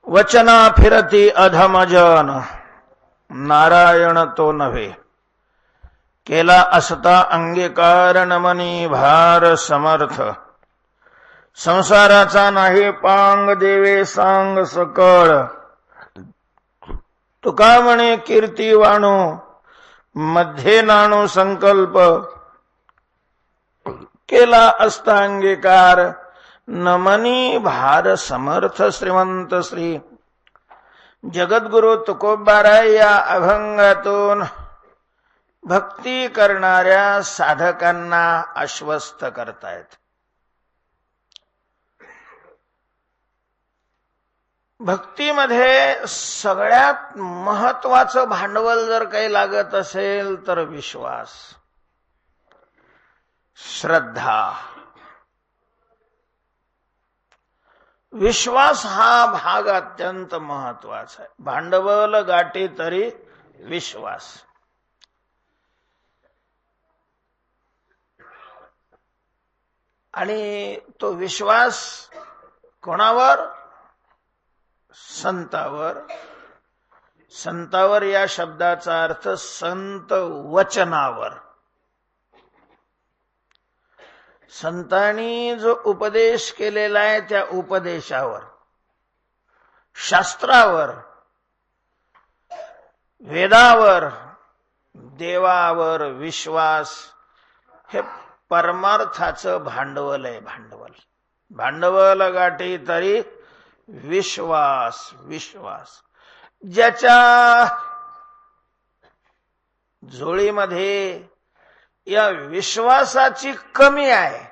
वचना फिरती अधमजन नारायण तो नव्हे. केला असता अंगीकार नमनी भार समर्थ. संसाराचा नाही पांग देवे सांग सकळ. तुका म्हणे कीर्ती वाणू मध्ये नाणू संकल्प. केला असता अंगीकार नमनी भार समर्थ. श्रीमंत श्री जगद्गुरु तुकोबाराय या अभंगातून भक्ती करणाऱ्या साधकांना आश्वस्त करतायत. भक्तीमध्ये सगळ्यात महत्वाचं भांडवल जर काही लागत असेल तर विश्वास, श्रद्धा. विश्वास हा भाग अत्यंत महत्वाचा आहे. भांडवल गाठी तरी विश्वास. आणि तो विश्वास कोणावर? संतावर. संतावर या शब्दाचा अर्थ संत वचनावर. संतांनी जो उपदेश केलेला आहे त्या उपदेशावर, शास्त्रावर, वेदावर, देवावर विश्वास हे परमार्थाचं भांडवल आहे. भांडवल गाठी तरी विश्वास. विश्वास ज्याच्या झोळीमध्ये या विश्वासाची कमी आहे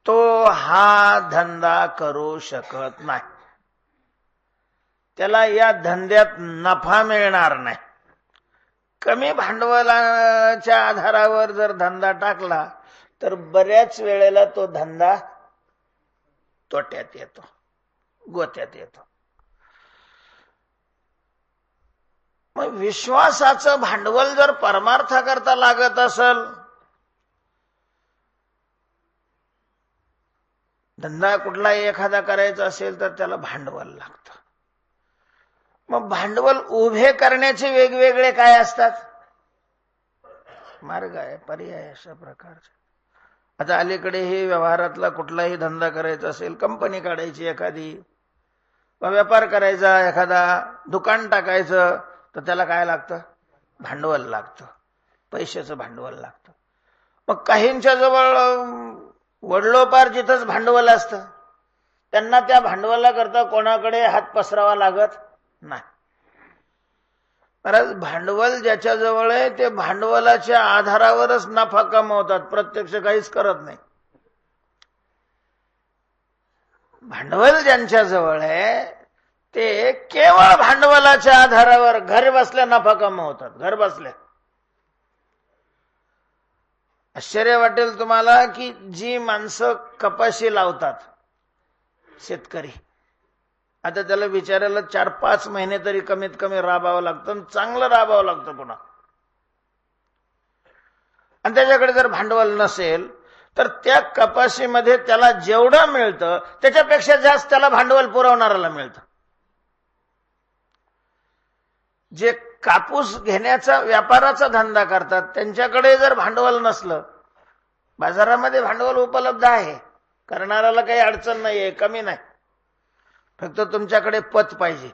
तो हा धंदा करू शकत नाही. त्याला या धंद्यात नफा मिळणार नाही. कमी भांडवलाच्या आधारावर जर धंदा टाकला तर बऱ्याच वेळेला तो धंदा तोट्यात येतो, गोत्यात येतो. मग विश्वासाचं भांडवल जर परमार्थाकरता लागत असेल, धंदा कुठलाही एखादा करायचा असेल तर त्याला भांडवल लागतं. मग भांडवल उभे करण्याचे वेगवेगळे काय असतात? मार्ग आहे, पर्याय अशा प्रकारचे. आता अलीकडे हे व्यवहारातला कुठलाही धंदा करायचा असेल, कंपनी काढायची एखादी, व्यापार करायचा एखादा, दुकान टाकायचं, तर त्याला काय लागतं? भांडवल लागतं, पैशाचं भांडवल लागतं. मग काहींच्या जवळ वडलोपार जिथंच भांडवल असतं, त्यांना त्या भांडवलाकरता कोणाकडे हात पसरावा लागत नाही. महाराज, भांडवल ज्याच्या जवळ आहे ते भांडवलाच्या आधारावरच नफा कमवतात, प्रत्यक्ष काहीच करत नाही. भांडवल ज्यांच्या जवळ आहे ते केवळ भांडवलाच्या आधारावर घर बसल्या नफा कमवतात. घर बसल्या. आश्चर्य वाटेल तुम्हाला की जी माणसं कपाशी लावतात, शेतकरी, आता त्याला बिचारायला 4-5 महिने तरी कमीत कमी राबावं लागतं, चांगलं राबावं लागतं पुन्हा. आणि त्याच्याकडे जर भांडवल नसेल तर त्या कपाशीमध्ये त्याला जेवढं मिळतं त्याच्यापेक्षा जास्त त्याला भांडवल पुरवणाऱ्याला मिळतं. जे कापूस घेण्याचा व्यापाराचा धंदा करतात त्यांच्याकडे जर भांडवल नसलं, बाजारामध्ये भांडवल उपलब्ध आहे, करणाऱ्याला काही अडचण नाहीये, कमी नाही, फक्त तुमच्याकडे पत पाहिजे.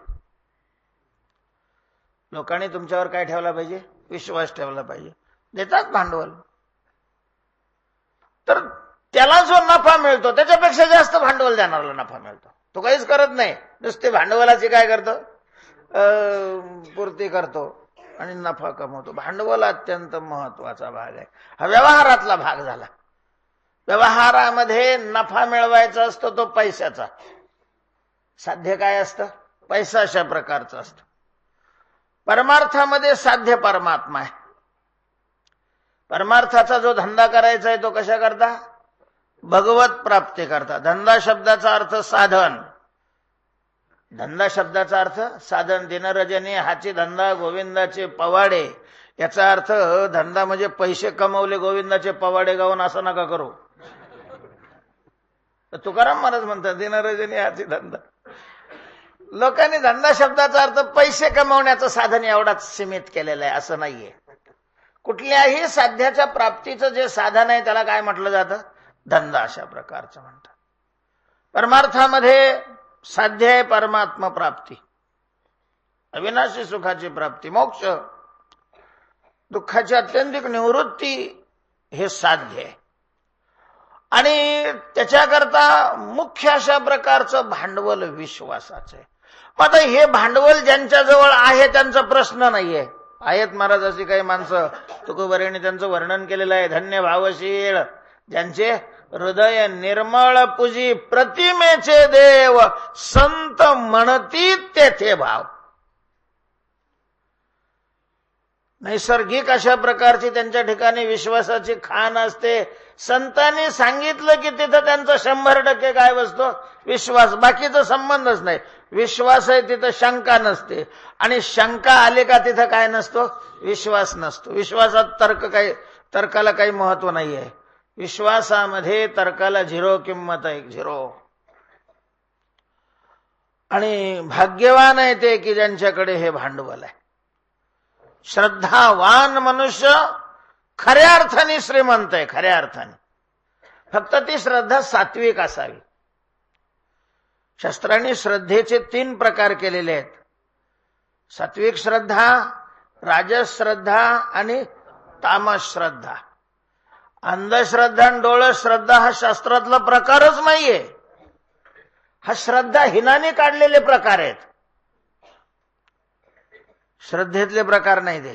लोकांनी तुमच्यावर काय ठेवला पाहिजे? विश्वास ठेवला पाहिजे. देतात भांडवल, तर त्याला जो नफा मिळतो त्याच्यापेक्षा जास्त भांडवल देणाऱ्याला नफा मिळतो. तो काहीच करत नाही, नुसते भांडवलाची काय करतो? पूर्ती करतो आणि नफा कमवतो. भांडवल अत्यंत महत्वाचा भाग आहे. हा व्यवहारातला भाग झाला. व्यवहारामध्ये नफा मिळवायचा असतो तो पैशाचा. साध्य काय असतं? पैसा अशा प्रकारचं असतं. परमार्थामध्ये साध्य परमात्मा आहे. परमार्थाचा जो धंदा करायचा आहे तो कशा करता? भगवत प्राप्ती करता. धंदा शब्दाचा अर्थ साधन. धंदा शब्दाचा अर्थ साधन. दिनरजनी हाची धंदा गोविंदाचे पवाडे. याचा अर्थ धंदा म्हणजे पैसे कमवले गोविंदाचे पवाडे गाऊन असं नका करू. तर तुकाराम महाराज म्हणतात दिनरजनी हाती धंदा. लोकांनी धंदा शब्दाचा अर्थ पैसे कमवण्याचं साधन एवढाच सीमित केलेलं आहे असं नाहीये. कुठल्याही साध्याच्या प्राप्तीचं जे साधन आहे त्याला काय म्हटलं जातं? धंदा अशा प्रकारचं म्हणतात. परमार्थामध्ये साध्य आहे परमात्मा प्राप्ती, अविनाशी सुखाची प्राप्ती, मोक्ष, दुःखाची अत्यंतिक निवृत्ती हे साध्य आहे. आणि त्याच्याकरता मुख्य अशा प्रकारचं भांडवल विश्वासाचं आहे. मग आता हे भांडवल ज्यांच्याजवळ आहे त्यांचा प्रश्न नाहीये. आहेत महाराज अशी काही माणसं, तुकोबरेने त्यांचं वर्णन केलेलं आहे. धन्य भावशील ज्यांचे हृदय निर्मळ पूजी प्रतिमेचे देव, संत म्हणती तेथे भाव. नैसर्गिक अशा प्रकारची त्यांच्या ठिकाणी विश्वासाची खाण असते. संतांनी सांगितलं की तिथं त्यांचा 100% काय बसतो? विश्वास. बाकीचा संबंधच नाही. विश्वास आहे तिथं शंका नसते, आणि शंका आले का तिथं काय नसतो? विश्वास नसतो. विश्वासात तर्काला काही महत्व नाही आहे. विश्वासामध्ये तर्काला 0 किंमत आहे, 0. आणि भाग्यवान आहे ते की ज्यांच्याकडे हे भांडवल आहे. श्रद्धावान मनुष्य खऱ्या अर्थाने श्रीमंत आहे, खऱ्या अर्थाने. फक्त ती श्रद्धा सात्विक असावी. शास्त्रांनी श्रद्धेचे 3 प्रकार केलेले आहेत: सात्विक श्रद्धा, राजस श्रद्धा आणि तामस श्रद्धा. अंधश्रद्धा आणि डोळस श्रद्धा हा शास्त्रातला प्रकारच नाहीये. हा श्रद्धाहीनाने काढलेले प्रकार आहेत, श्रद्धेतले प्रकार नाही ते.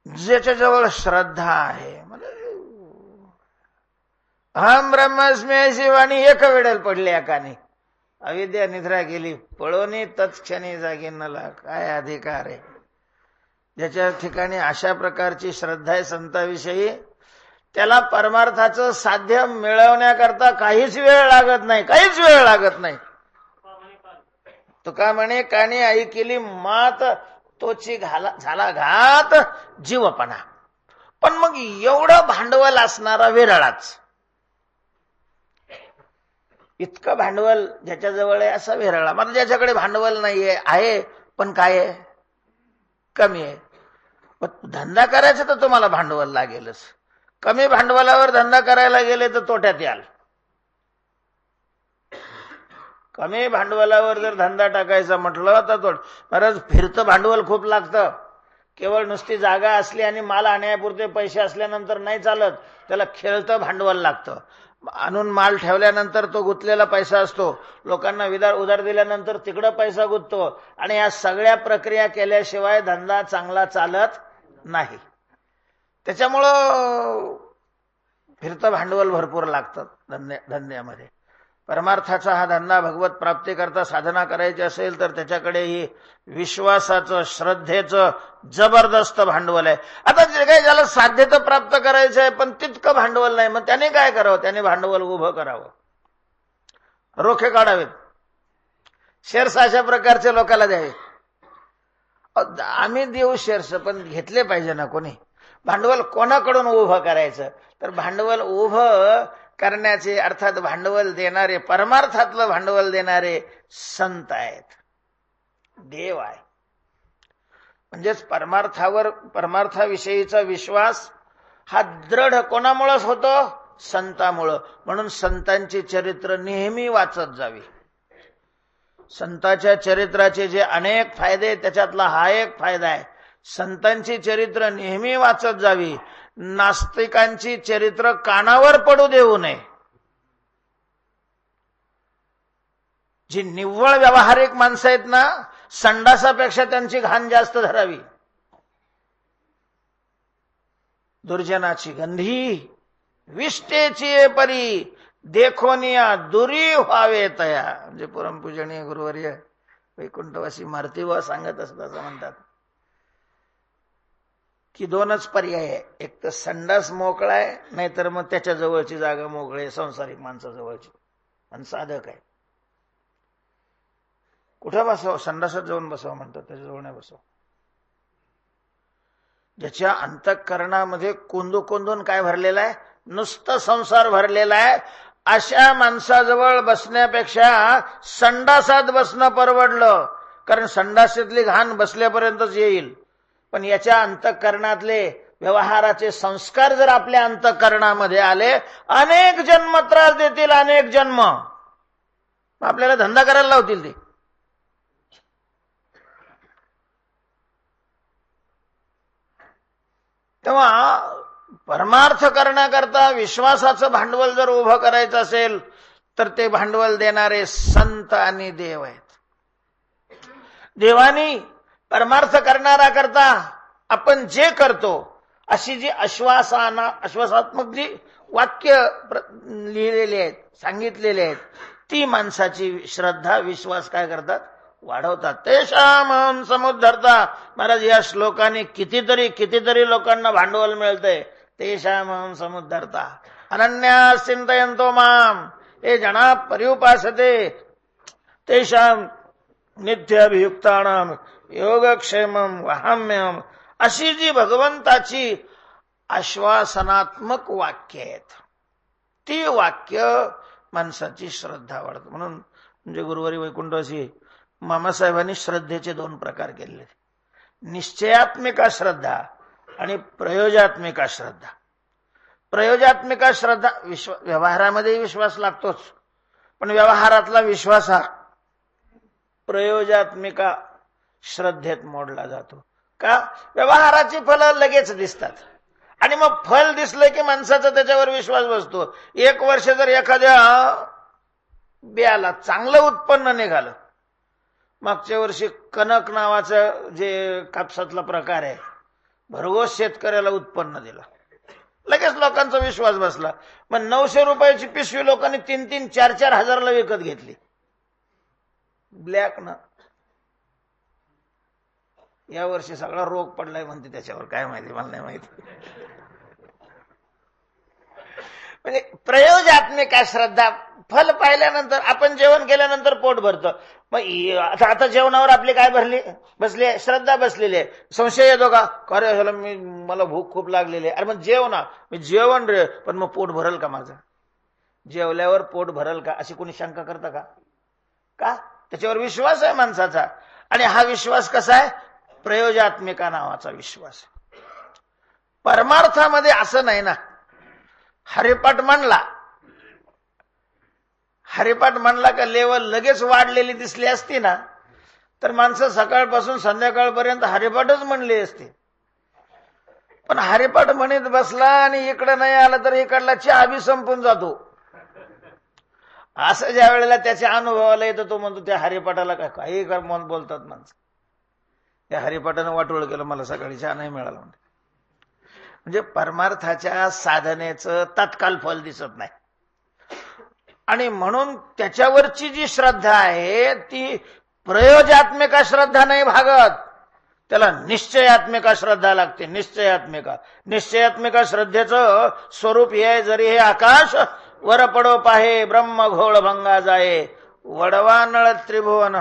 ज्याच्याजवळ श्रद्धा आहे, म्हणजे अहम ब्रह्मास्मी अशी वाणी एक वेळेला पडली एकाने, अविद्या निद्रा गेली, पळोनी तत्क्षणी जागी नला. काय अधिकार आहे ज्याच्या ठिकाणी अशा प्रकारची श्रद्धा आहे संताविषयी, त्याला परमार्थाचं साध्य मिळवण्याकरता काहीच वेळ लागत नाही, काहीच वेळ लागत नाही. तुका म्हणे कानी आई केली मात, तोची झाला घात जीवपणा. पण मग एवढं भांडवल असणारा विरळाच. इतकं भांडवल ज्याच्याजवळ आहे असा विरळा. मग ज्याच्याकडे भांडवल नाहीये, आहे पण काय आहे? कमी आहे. धंदा करायचा तर तुम्हाला भांडवल लागेलच. कमी भांडवलावर धंदा करायला गेले तर तोट्यात याल. कमी भांडवलावर जर धंदा टाकायचा म्हटलं तर महाराज फिरतं भांडवल खूप लागतं. केवळ नुसती जागा असली आणि माल आणण्यापुरते पैसे असल्यानंतर नाही चालत, त्याला खेळतं भांडवल लागतं. आणून माल ठेवल्यानंतर तो गुंतलेला पैसा असतो, लोकांना उधार दिल्यानंतर तिकडं पैसा गुंततो, आणि या सगळ्या प्रक्रिया केल्याशिवाय धंदा चांगला चालत नाही. त्याच्यामुळं फिरतं भांडवल भरपूर लागतं धंद्यामध्ये. परमार्थाचा हा धंदा भगवत प्राप्तीकरता साधना करायची असेल तर त्याच्याकडेही विश्वासाचं, श्रद्धेचं जबरदस्त भांडवल आहे. आता जे काही ज्याला साध्य तर प्राप्त करायचं आहे पण तितकं भांडवल नाही, मग त्याने काय करावं? त्याने भांडवल उभं करावं, रोखे काढावेत, शेअर्स अशा प्रकारचे लोकांना द्यावे. आम्ही देऊ शेअर्स, पण घेतले पाहिजे ना कोणी. भांडवल कोणाकडून उभं करायचं? तर भांडवल उभं करण्याचे, अर्थात भांडवल देणारे, परमार्थातलं भांडवल देणारे संत आहेत, देव आहे. म्हणजेच परमार्थाविषयीचा विश्वास हा दृढ कोणामुळेच होतो? संतामुळं. म्हणून संतांची चरित्र नेहमी वाचत जावी. संतांच्या चरित्राचे जे अनेक फायदे, त्याच्यातला हा एक फायदा आहे. संतांची चरित्र नेहमी वाचत जावी. नास्तिकांची चरित्र कानावर पडू देऊ नये. जी निव्वळ व्यावहारिक माणसं आहेत ना, संडासापेक्षा त्यांची घाण जास्त धरावी. दुर्जनाची गंधी विष्टेची परी देखोनिया दुरी व्हावे तया. म्हणजे परमपूजनीय गुरुवर्य वैकुंठवासी मारुतीबा सांगत असत, असं म्हणतात की 2च पर्याय आहे. एक तर संडास मोकळा आहे, नाहीतर मग त्याच्या जवळची जागा मोकळी आहे, संसारिक माणसाजवळची. आणि साधक आहे, कुठं बसावं? संडासात जाऊन बसावं म्हणतात, त्याच्याजवळ नाही बसावं. ज्याच्या अंतःकरणामध्ये कोंदून काय भरलेला आहे, नुसतं संसार भरलेला आहे, अशा माणसाजवळ बसण्यापेक्षा संडासात बसणं परवडलं. कारण संडासातली घाण बसल्यापर्यंतच येईल, पण याच्या अंतःकरणातले व्यवहाराचे संस्कार जर आपल्या अंतःकरणामध्ये आले, अनेक जन्म त्रास देतील, अनेक जन्म आपल्याला धंदा करायला लावतील ते. तेव्हा परमार्थ करण्याकरता विश्वासाचं भांडवल जर उभं करायचं असेल तर ते भांडवल देणारे संत आणि देव आहेत. देवानी परमार्थ करणारा करता आपण जे करतो अशी जी आश्वासात्मक जी वाक्य लिहिलेली आहेत, सांगितलेली आहेत, ती माणसाची श्रद्धा विश्वास काय करतात, वाढवतात. तेषाम समुद्धरता. महाराज या श्लोकाने कितीतरी लोकांना भांडवल मिळतंय. तेषाम समुद्धरता अनन्या चिंतयन्तो माम हे जना पर्युपासते तेषाम नित्याभियुक्तानाम योगक्षेमम वहाम्यम. अशी जी भगवंताची आश्वासनात्मक वाक्य आहेत, ती वाक्य माणसाची श्रद्धा वाढते. म्हणून म्हणजे गुरुवारी वैकुंठवासी मामासाहेबांनी श्रद्धेचे 2 प्रकार केले, निश्चयात्मिका श्रद्धा आणि प्रयोजात्मिका श्रद्धा. प्रयोजात्मिका श्रद्धा व्यवहारामध्ये विश्वास लागतोच, पण व्यवहारातला विश्वास हा प्रयोजात्मिका श्रद्धेत मोडला जातो. का? व्यवहाराची फलं लगेच दिसतात आणि मग फल दिसलं की माणसाचा त्याच्यावर विश्वास बसतो. 1 वर्ष जर एखाद्या बियाला चांगलं उत्पन्न निघालं, मागच्या वर्षी कनक नावाचं जे कापसातला प्रकार आहे, भरघोस शेतकऱ्याला उत्पन्न दिलं, लगेच लोकांचा विश्वास बसला. मग 900 रुपयाची पिशवी लोकांनी 3-3, 4-4 हजारला विकत घेतली ब्लॅक ना. या वर्षी सगळा रोग पडलाय म्हणते, त्याच्यावर काय माहिती, मला नाही माहिती. म्हणजे प्रयोगात्मक श्रद्धा. फल पाहिल्यानंतर, आपण जेवण केल्यानंतर पोट भरतं, मग आता जेवणावर आपली काय बसली आहे, श्रद्धा बसलेली आहे. संशय येतो का, अरे मला भूक खूप लागलेली आहे, अरे मग जेव ना. मी जेवण रे, पण मग पोट भरल का माझं, जेवल्यावर पोट भरल का, अशी कोणी शंका करतं का? का? त्याच्यावर विश्वास आहे माणसाचा. आणि हा विश्वास कसा आहे, प्रयोजात्मिका नावाचा विश्वास. परमार्थामध्ये असं नाही ना. हरिपाठ म्हणला का लेवल लगेच वाढलेली दिसली असती ना, तर माणसं सकाळपासून संध्याकाळपर्यंत हरिपाठच म्हणली असते. पण हरिपाठ म्हणत बसला आणि इकडे नाही आला तर इकडला चहा बी संपून जातो. असं ज्या वेळेला त्याच्या अनुभवाला येतो तो म्हणतो त्या हरिपाठाला काही मन बोलतात माणसं, त्या हरिपाठानं वाटोळ केलं, मला सकाळी चहा नाही मिळाला. म्हणजे परमार्थाच्या साधनेचं तत्काल फल दिसत नाही. आणि म्हणून त्याच्यावरची जी श्रद्धा आहे ती प्रयोजात्मिका श्रद्धा नाही भागत, त्याला निश्चयात्मिका श्रद्धा लागते. निश्चयात्मिका श्रद्धेचं स्वरूप हे, जरी हे आकाश वर पडो पाहे, ब्रह्म घोळ भंगा जाये, वडवा नळ त्रिभुवन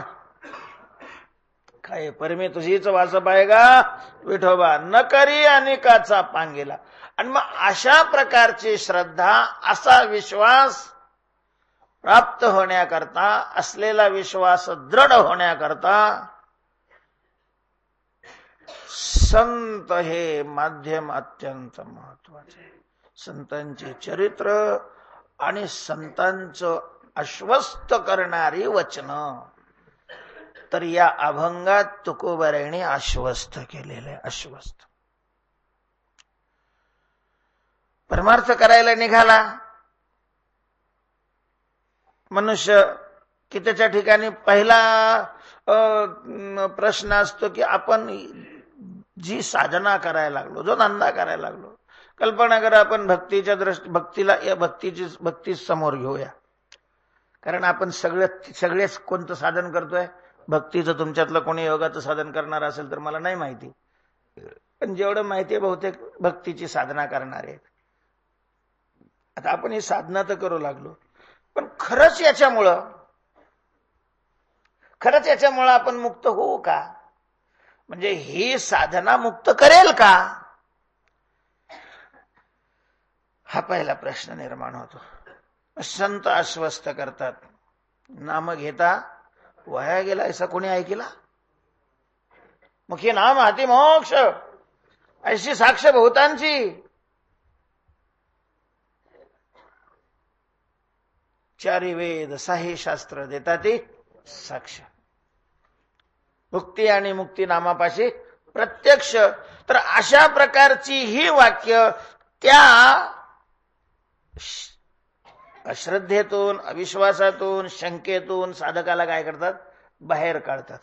काय परमे तुझीच वास पाहेगा विठोबा, न करी अनेकाचा पांगेला. आणि मग अशा प्रकारची श्रद्धा, असा विश्वास प्राप्त होण्याकरता, असलेला विश्वास दृढ होण्याकरता संत हे माध्यम अत्यंत महत्वाचे. संतांचे चरित्र आणि संतांचं आश्वस्त करणारी वचनं, तर या अभंगात तुकोबारायांनी आश्वस्त केलेले. आश्वस्त परमार्थ करायला निघाला मनुष्य की त्याच्या ठिकाणी पहिला प्रश्न असतो की आपण जी साधना करायला लागलो, जो धंदा करायला लागलो, कल्पना करा आपण भक्तीला या भक्ती समोर घेऊया. कारण आपण सगळेच कोणतं साधन करतोय, भक्तीचं. तुमच्यातलं कोणी योगाचं साधन करणार असेल तर मला नाही माहिती, पण जेवढं माहिती आहे बहुतेक भक्तीची साधना करणार आहेत. आता आपण ही साधना तर करू लागलो, पण खरंच याच्यामुळं आपण मुक्त होऊ का? म्हणजे ही साधना मुक्त करेल का? हा पहिला प्रश्न निर्माण होतो. संत आश्वस्त करतात, नाम घेता वाया गेला ऐसा कोणी ऐकला? मुखी नाम हाती मोक्ष अशी साक्ष बहुतांची. चारी वेद साही शास्त्र देतात ती साक्ष. मुक्ती आणि मुक्ती नामापाशी प्रत्यक्ष. तर अशा प्रकारची ही वाक्य त्या अश्रद्धेतून, अविश्वासातून, शंकेतून साधकाला काय करतात? बाहेर काढतात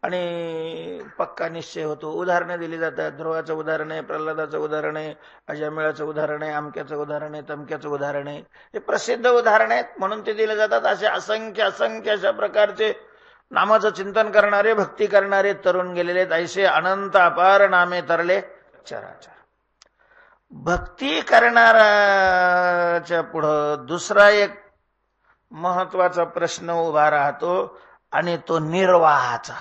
आणि पक्का निश्चय होतो. उदाहरणं दिली जातात. ध्रुवाचं उदाहरण आहे, प्रल्हादाचं उदाहरण आहे, अजामिळाचं उदाहरण आहे, अमक्याचं उदाहरण आहे, तमक्याचं उदाहरण आहे. हे प्रसिद्ध उदाहरण आहेत म्हणून ते दिले जातात. असे असंख्य असंख्य अशा प्रकारचे नामाचं चिंतन करणारे, भक्ती करणारे तरुण गेलेले आहेत. ऐसे अनंत अपार नामे तरले चराचर. भक्ती करणाऱ्याच्या पुढं दुसरा एक महत्वाचा प्रश्न उभा राहतो आणि तो निर्वाहाचा.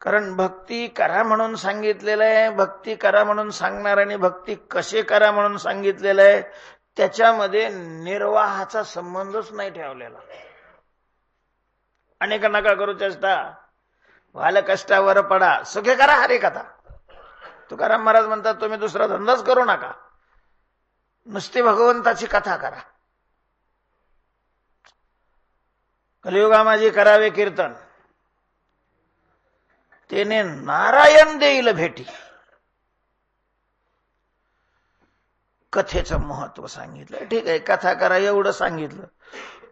कारण भक्ती करा म्हणून सांगितलेलं आहे, भक्ती करा म्हणून सांगणार आणि भक्ती कसे करा म्हणून सांगितलेलं आहे, त्याच्यामध्ये निर्वाहाचा संबंधच नाही ठेवलेला. अनेक नका करू चेष्टा, व्हाल कष्टावर पडा, सुखे करा हरे कथा. तुकाराम महाराज म्हणतात तुम्ही दुसरा धंदाच करू नका, नुसती भगवंताची कथा करा. कलियुगामाजी करावे कीर्तन, तेने नारायण देईल भेटी. कथेचं महत्व सांगितलं. ठीक आहे, कथा करा एवढं सांगितलं,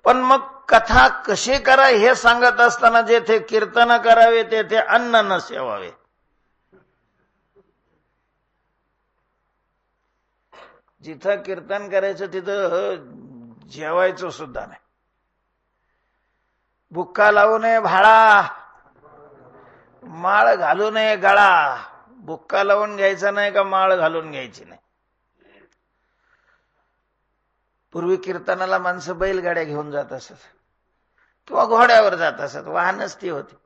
पण मग कथा कशी करा हे सांगत असताना जेथे कीर्तन करावे तेथे अन्न न सेवावे. जिथं कीर्तन करायचं तिथं जेवायचं सुद्धा नाही. बुक्का लावू नये भाळा, माळ घालू नये गळा. बुक्का लावून घ्यायचा नाही का माळ घालून घ्यायची नाही. पूर्वी कीर्तनाला माणसं बैलगाड्या घेऊन जात असत किंवा घोड्यावर जात असत, वाहनच ती होती.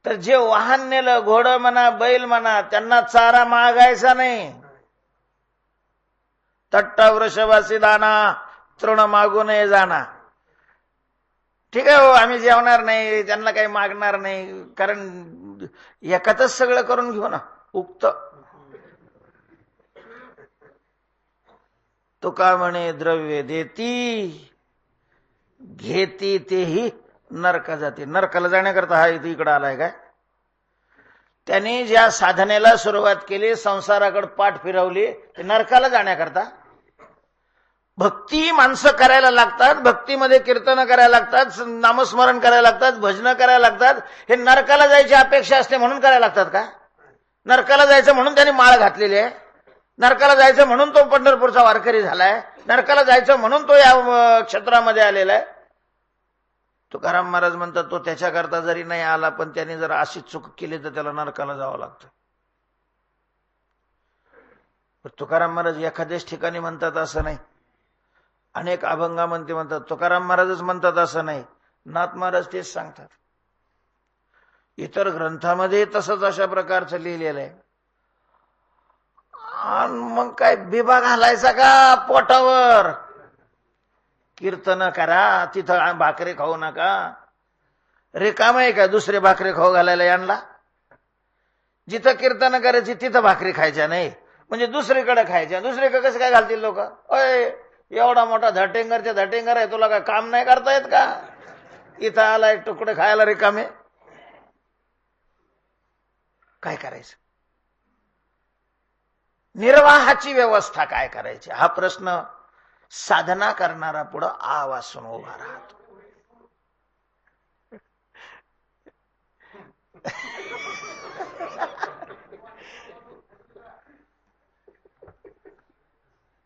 तर जे वाहन नेलं, घोडं म्हणा बैल म्हणा, त्यांना चारा मागायचा नाही. तट्टा वृषभासी दाना तृण मागू नये जाना. ठीक आहे हो, आम्ही जेवणार नाही, त्यांना काही मागणार नाही, कारण एकातच सगळं करून घेऊ ना. उक्त तुका म्हणे द्रव्य देती घेती तेही नरक जाते. नरकाला जाण्याकरता हा इकडे आलाय काय? त्यांनी ज्या साधनेला सुरुवात केली, संसाराकडे पाठ फिरवली, ते नरकाला जाण्याकरता. भक्ती माणसं करायला लागतात, भक्तीमध्ये कीर्तन करायला लागतात, नामस्मरण करायला लागतात, भजन करायला लागतात. हे नरकाला जायची अपेक्षा असते म्हणून करायला लागतात का? नरकाला जायचं म्हणून त्यांनी माळ घातलेली आहे, नरकाला जायचं म्हणून तो पंढरपूरचा वारकरी झालाय, नरकाला जायचं म्हणून तो या क्षेत्रामध्ये आलेला आहे. तुकाराम महाराज म्हणतात तो त्याच्याकरता जरी नाही आला, पण त्याने जर अशी चूक केली तर त्याला नरकाला जावं लागतं. तुकाराम महाराज एखाद्याच ठिकाणी म्हणतात असं नाही, अनेक अभंगामध्ये म्हणतात. तुकाराम महाराजच म्हणतात असं नाही, नाथ महाराज तेच सांगतात. इतर ग्रंथामध्ये तसंच अशा प्रकारचं लिहिलेलं आहे. आणि मग काय बिबा घालायचा का पोटावर? कीर्तन करा, तिथं भाकरी खाऊ नका. रिकाम आहे का दुसरे भाकरी खाऊ घालायला यांना? जिथं कीर्तन करायची तिथं भाकरी खायच्या नाही, म्हणजे दुसरीकडे खायच्या. दुसरीकडे कसं काय घालतील लोक? अय एवढा मोठा धटेंगरच्या धटेंगर आहे, तुला काय काम नाही करता येत का? इथं आला एक तुकडे खायला रिकामे, काय करायचं? निर्वाहाची व्यवस्था काय करायची हा प्रश्न साधना करणारा पुढं आवासून उभा राहतो.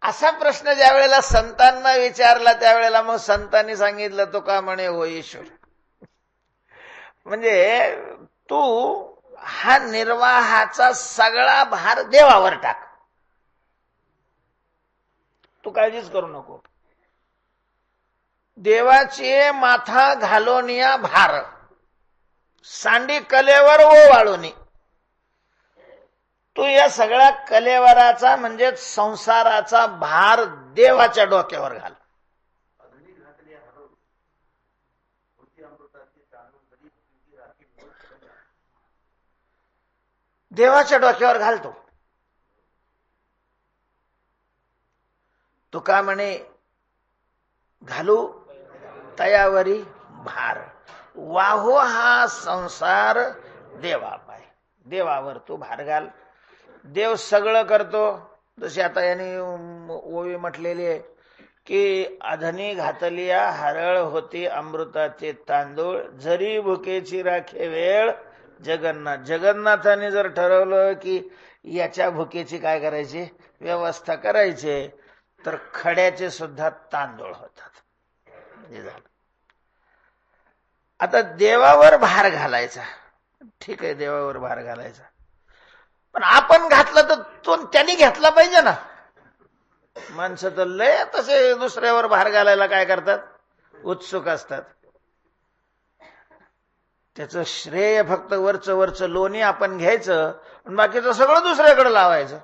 असा प्रश्न ज्या वेळेला संतांना विचारला त्यावेळेला मग संतांनी सांगितलं तुका म्हणे हो ईश्वर, म्हणजे तू हा निर्वाहाचा सगळा भार देवावर टाक, तू काळजीच करू नको. देवाचे माथा घालोनिया भार, सांडी कलेवर ओ वाळूनी. तो या सगळ्या कलेवराचा म्हणजे संसाराचा भार देवाच्या डोक्यावर घाल. देवाच्या डोक्यावर घालतो. तुका म्हणे घालू तयावरी भार, वाहो हा संसार देवा पाय. देवावर तू भार घाल. देव सगळं करतो. जसे आता यांनी ओवी म्हटलेली आहे की अधनी घातलिया हरळ होती अमृताचे तांदूळ, जरी भुकेची राखे वेळ जगन्नाथ. जगन्नाथाने जर ठरवलं की याच्या भुकेची काय करायची व्यवस्था करायची, तर खड्याचे सुद्धा तांदूळ होतात. आता देवावर भार घालायचा, ठीक आहे, देवावर भार घालायचा, पण आपण घातला तर तो त्यांनी घेतला पाहिजे ना. माणसं तर लय तसे दुसऱ्यावर भार घालायला काय करतात, उत्सुक असतात. त्याचं श्रेय फक्त वरचं लोणी आपण घ्यायचं आणि बाकीचं सगळं दुसऱ्याकडे लावायचं.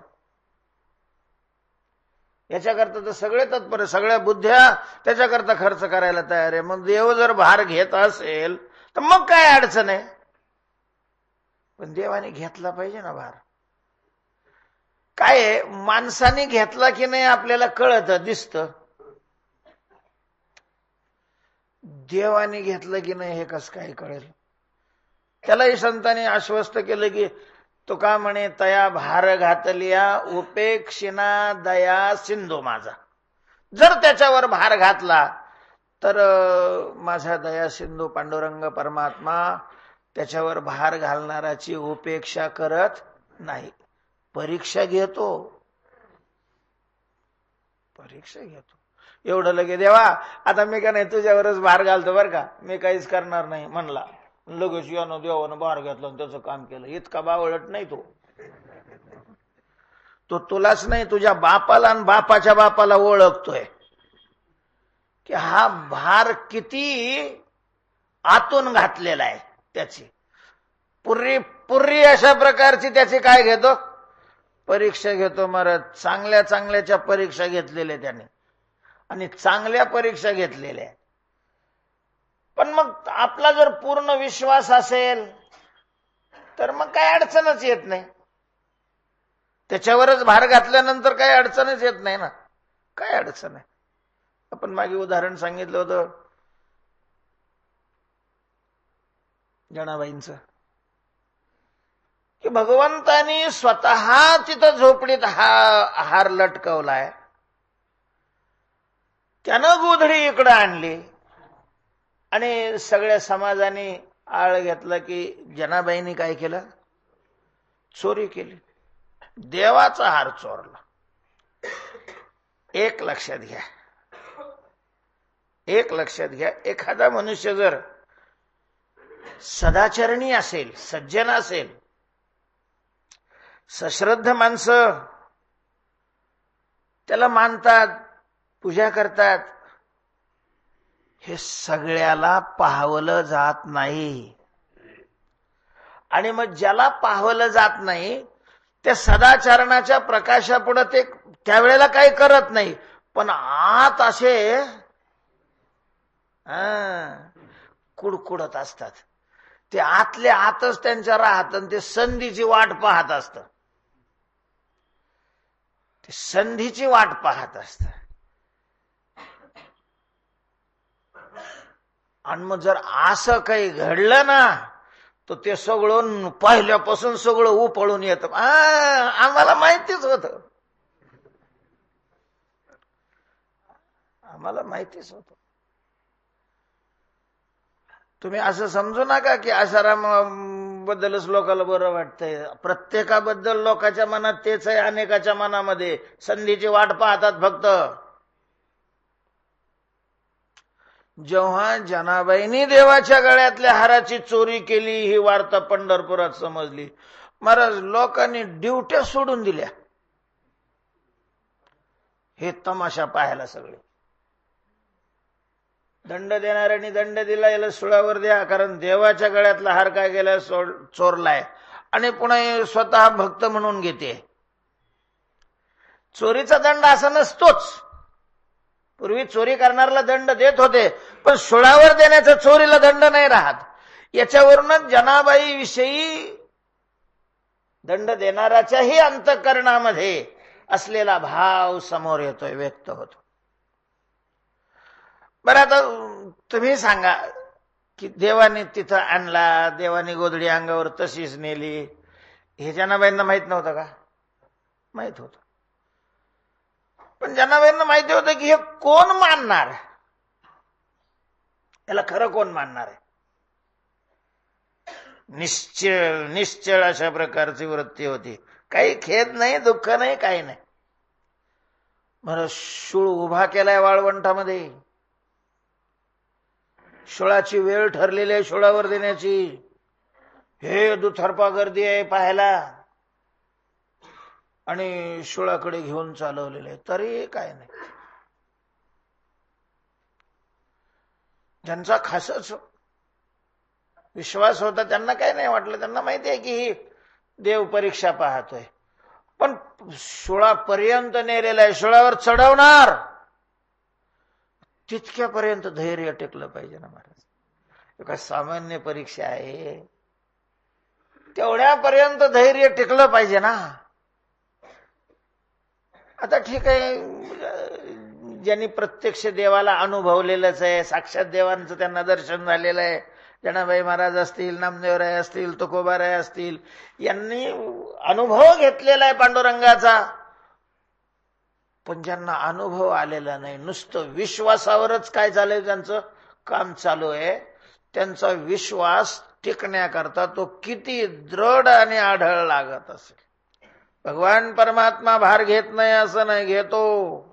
याच्याकरता तर सगळे तत्पर, सगळ्या बुद्ध्या त्याच्याकरता खर्च करायला तयार आहे. मग देव जर भार घेत असेल तर मग काय अडचण आहे. पण देवाने घेतला पाहिजे ना भार. काय माणसाने घेतला की नाही आपल्याला कळतं, दिसतं. देवाने घेतलं की नाही हे कसं काय कळेल. त्यालाही संतांनी आश्वस्त केलं की तुका म्हणे तया भार घातलिया उपेक्षिना दया सिंधू माझा. जर त्याच्यावर भार घातला तर माझा दया सिंधू पांडुरंग परमात्मा त्याच्यावर भार घालणाराची उपेक्षा करत नाही. परीक्षा घेतो, परीक्षा घेतो. एवढं लगे देवा आता मी का नाही तुझ्यावरच भार घालतो बरं का, मी काहीच करणार नाही म्हणला, लगेच यानं देवानं भार घेतला आणि त्याचं काम केलं. इतका बावळट नाही तो तुलाच नाही तुझ्या बापाला आणि बापाच्या बापाला ओळखतोय की हा भार किती आतून घातलेला आहे. त्याची पुर्री अशा प्रकारची त्याची काय घेतो, परीक्षा घेतो. महाराज चांगल्या चांगल्याच्या परीक्षा घेतलेल्या त्याने आणि चांगल्या परीक्षा घेतलेल्या. पण मग आपला जर पूर्ण विश्वास असेल तर मग काय अडचणच येत नाही. त्याच्यावरच भार घातल्यानंतर काही अडचणच येत नाही ना. काय अडचण आहे. आपण मागे उदाहरण सांगितलं होतं जनाबाईंचं की भगवंतानी स्वतः तिथं झोपडीत हार लटकवलाय. त्यानं गोधडी इकडं आणली आणि सगळ्या समाजाने आळ घेतला की जनाबाईंनी काय केलं, चोरी केली, देवाचा हार चोरला. एक लक्षात घ्या, एक लक्षात घ्या, एखादा मनुष्य जर सदाचरणी असेल, सज्जन असेल, सश्रद्ध माणसं त्याला मानतात, पूजा करतात, हे सगळ्याला पाहवलं जात नाही. आणि मग ज्याला पाहवलं जात नाही त्या सदाचरणाच्या प्रकाशापुढे ते त्यावेळेला काही करत नाही, पण आत असे कुडकुडत असतात. ते आतल्या आतच त्यांच्या राहत आणि ते संधीची वाट पाहत असत, ते संधीची वाट पाहत असत. आणि मग जर असं काही घडलं ना तर ते सगळं पहिल्यापासून सगळं उपळून येतं. आम्हाला माहितीच होत, आम्हाला माहितीच होत. तुम्ही असं समजू नका की आसाराम बद्दलच लोकांना बरं वाटतंय. प्रत्येकाबद्दल लोकांच्या मनात तेच आहे, अनेकाच्या मनामध्ये संधीची वाट पाहतात फक्त. जेव्हा जनाबाईंनी देवाच्या गळ्यातल्या हाराची चोरी केली ही वार्ता पंढरपुरात समजली, महाराज लोकांनी ड्युट्या सोडून दिल्या हे तमाशा पाहायला. सगळे दंड देणाऱ्यांनी दंड दिला, याला सुळावर द्या, कारण देवाच्या गळ्यातला हार काय गेला चोरलाय. आणि पुन्हा स्वतः भक्त म्हणून घेते. चोरीचा दंड असा नसतोच. पूर्वी चोरी करणाऱ्याला दंड देत होते, पण सुळावर देण्याचा चोरीला दंड नाही राहत. याच्यावरूनच जनाबाई विषयी दंड देणाऱ्याच्याही अंतःकरणामध्ये असलेला भाव समोर येतोय, व्यक्त होतो. बरं, आता तुम्ही सांगा की देवाने तिथं आणला, देवाने गोधडी अंगावर तशीच नेली, हे जनाबाईंना माहित नव्हतं का? माहित होतं. पण जनाबाईंना माहिती होतं की हे कोण मानणार, याला खरं कोण मानणार आहे. निश्चळ अशा प्रकारची वृत्ती होती. काही खेद नाही, दुःख नाही, काही नाही. बरं, शूळ उभा केलाय वाळवंटामध्ये, शूळाची वेळ ठरलेली आहे शूळावर देण्याची. हे दुथरपा गर्दी आहे पाहायला, आणि शूळाकडे घेऊन चालवलेले, तरी काय नाही. ज्यांचा खासच विश्वास होता त्यांना काही नाही वाटलं. त्यांना माहिती आहे की ही देव परीक्षा पाहतोय. पण शूळापर्यंत नेलेला आहे, शूळावर चढवणार, तितक्यापर्यंत धैर्य टेकलं पाहिजे ना महाराज. काय सामान्य परीक्षा आहे, तेवढ्यापर्यंत धैर्य टिकलं पाहिजे ना. आता ठीक आहे, ज्यांनी प्रत्यक्ष देवाला अनुभवलेलंच आहे, साक्षात देवांचं त्यांना दर्शन झालेलं आहे, जनाबाई महाराज असतील, नामदेवराय असतील, तुकोबाराय असतील, यांनी अनुभव घेतलेला आहे पांडुरंगाचा. पण ज्यांना अनुभव आलेला नाही, नुसतं विश्वासावरच काय झालंय त्यांचं काम चालू आहे, त्यांचा विश्वास टिकण्याकरता तो किती दृढ आणि आढळ लागत असेल. भगवान परमात्मा भार घेत नाही असं नाही, घेतो.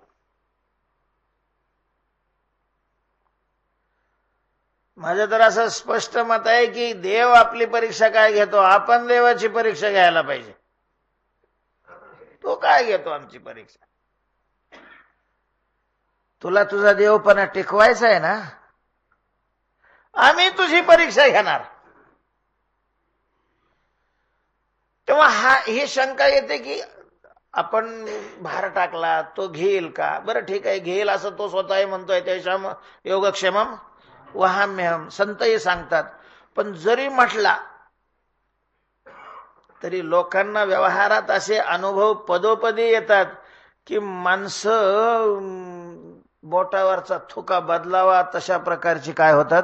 माझं तर असं स्पष्ट मत आहे की देव आपली परीक्षा काय घेतो, आपण देवाची परीक्षा घ्यायला पाहिजे. तो काय घेतो आमची परीक्षा? तुला तुझा देवपणा टिकवायचा आहे ना, आम्ही तुझी परीक्षा घेणार. तेव्हा ही शंका येते की आपण भार टाकला तो घेईल का? बरं ठीक आहे, घेईल असं तो स्वतःही म्हणतोय, त्याच्याम योगक्षेमम वहाम्यहम संतही सांगतात. पण जरी म्हटला तरी लोकांना व्यवहारात असे अनुभव पदोपदी येतात की माणसं बोटावरचा थुका बदलावा तशा प्रकारची काय होतात,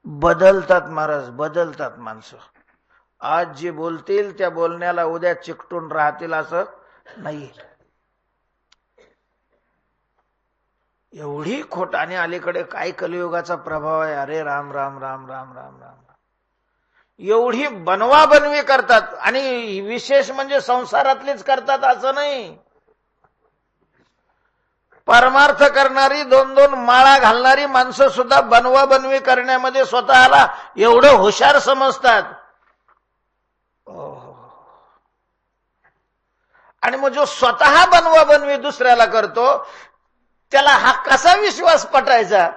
बदलतात महाराज, बदलतात माणसं. आज जे बोलतील त्या बोलण्याला उद्या चिकटून राहतील असं नाही. एवढी खोट. आणि अलीकडे काय कलियुगाचा प्रभाव आहे, अरे राम राम राम राम राम राम. एवढी बनवा बनवी करतात, आणि विशेष म्हणजे संसारातलीच करतात असं नाही. परमार्थ करणारी, 2-2 माळा घालणारी माणसं सुद्धा बनवा बनवी करण्यामध्ये स्वतःला एवढं हुशार समजतात. आणि मग जो स्वतः बनवा बनवी दुसऱ्याला करतो त्याला हा कसा विश्वास पटायचा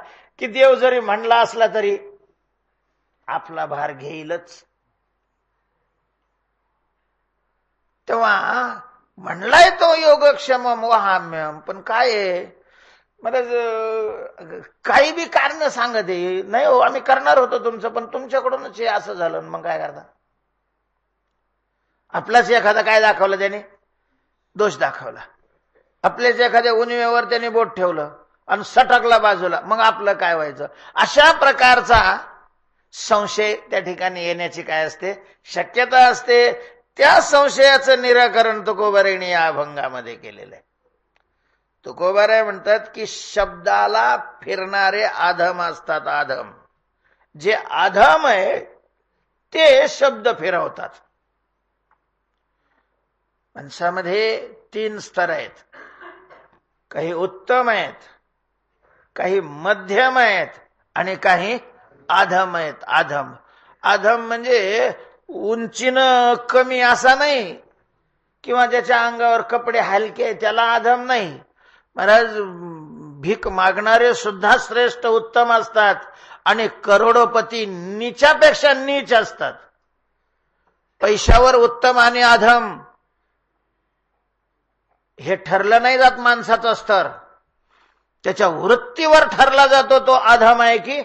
की देव जरी म्हणला असला तरी आपला भार घेईलच? तेव्हा म्हणलाय तो योगक्षेमम वहाम्यम, पण काय आहे मला काही बी कारण सांगत आहे, नाही हो आम्ही करणार होतो तुमचं, पण तुमच्याकडूनच हे असं झालं. मग काय करता? आपलाच एखादा काय दाखवलं त्याने, दोष दाखवला. आपल्याच एखाद्या उणिवेवर त्याने बोट ठेवलं आणि सटकला बाजूला, मग आपलं काय व्हायचं? अशा प्रकारचा संशय त्या ठिकाणी येण्याची काय असते, शक्यता असते. त्या संशयाचं निराकरण तुकोबारायांनी या अभंगामध्ये केलेलं आहे. तुकोबाराय म्हणतात की शब्दाला फिरणारे आधम असतात. आधम जे आधम आहे ते शब्द फिरवतात. माणसामध्ये 3 स्तर आहेत, काही उत्तम आहेत, काही मध्यम आहेत, आणि काही आधम आहेत. आधम आधम म्हणजे उंचीनं कमी असा नाही, किंवा ज्याच्या अंगावर कपडे हलके त्याला आधम नाही. महाराज भीक मागणारे सुद्धा श्रेष्ठ उत्तम असतात, आणि करोडोपती नीचापेक्षा नीच असतात. पैशावर उत्तम आणि अधम हे ठरलं नाही जात माणसाचं स्तर, त्याच्या वृत्तीवर ठरला जातो तो अधम आहे की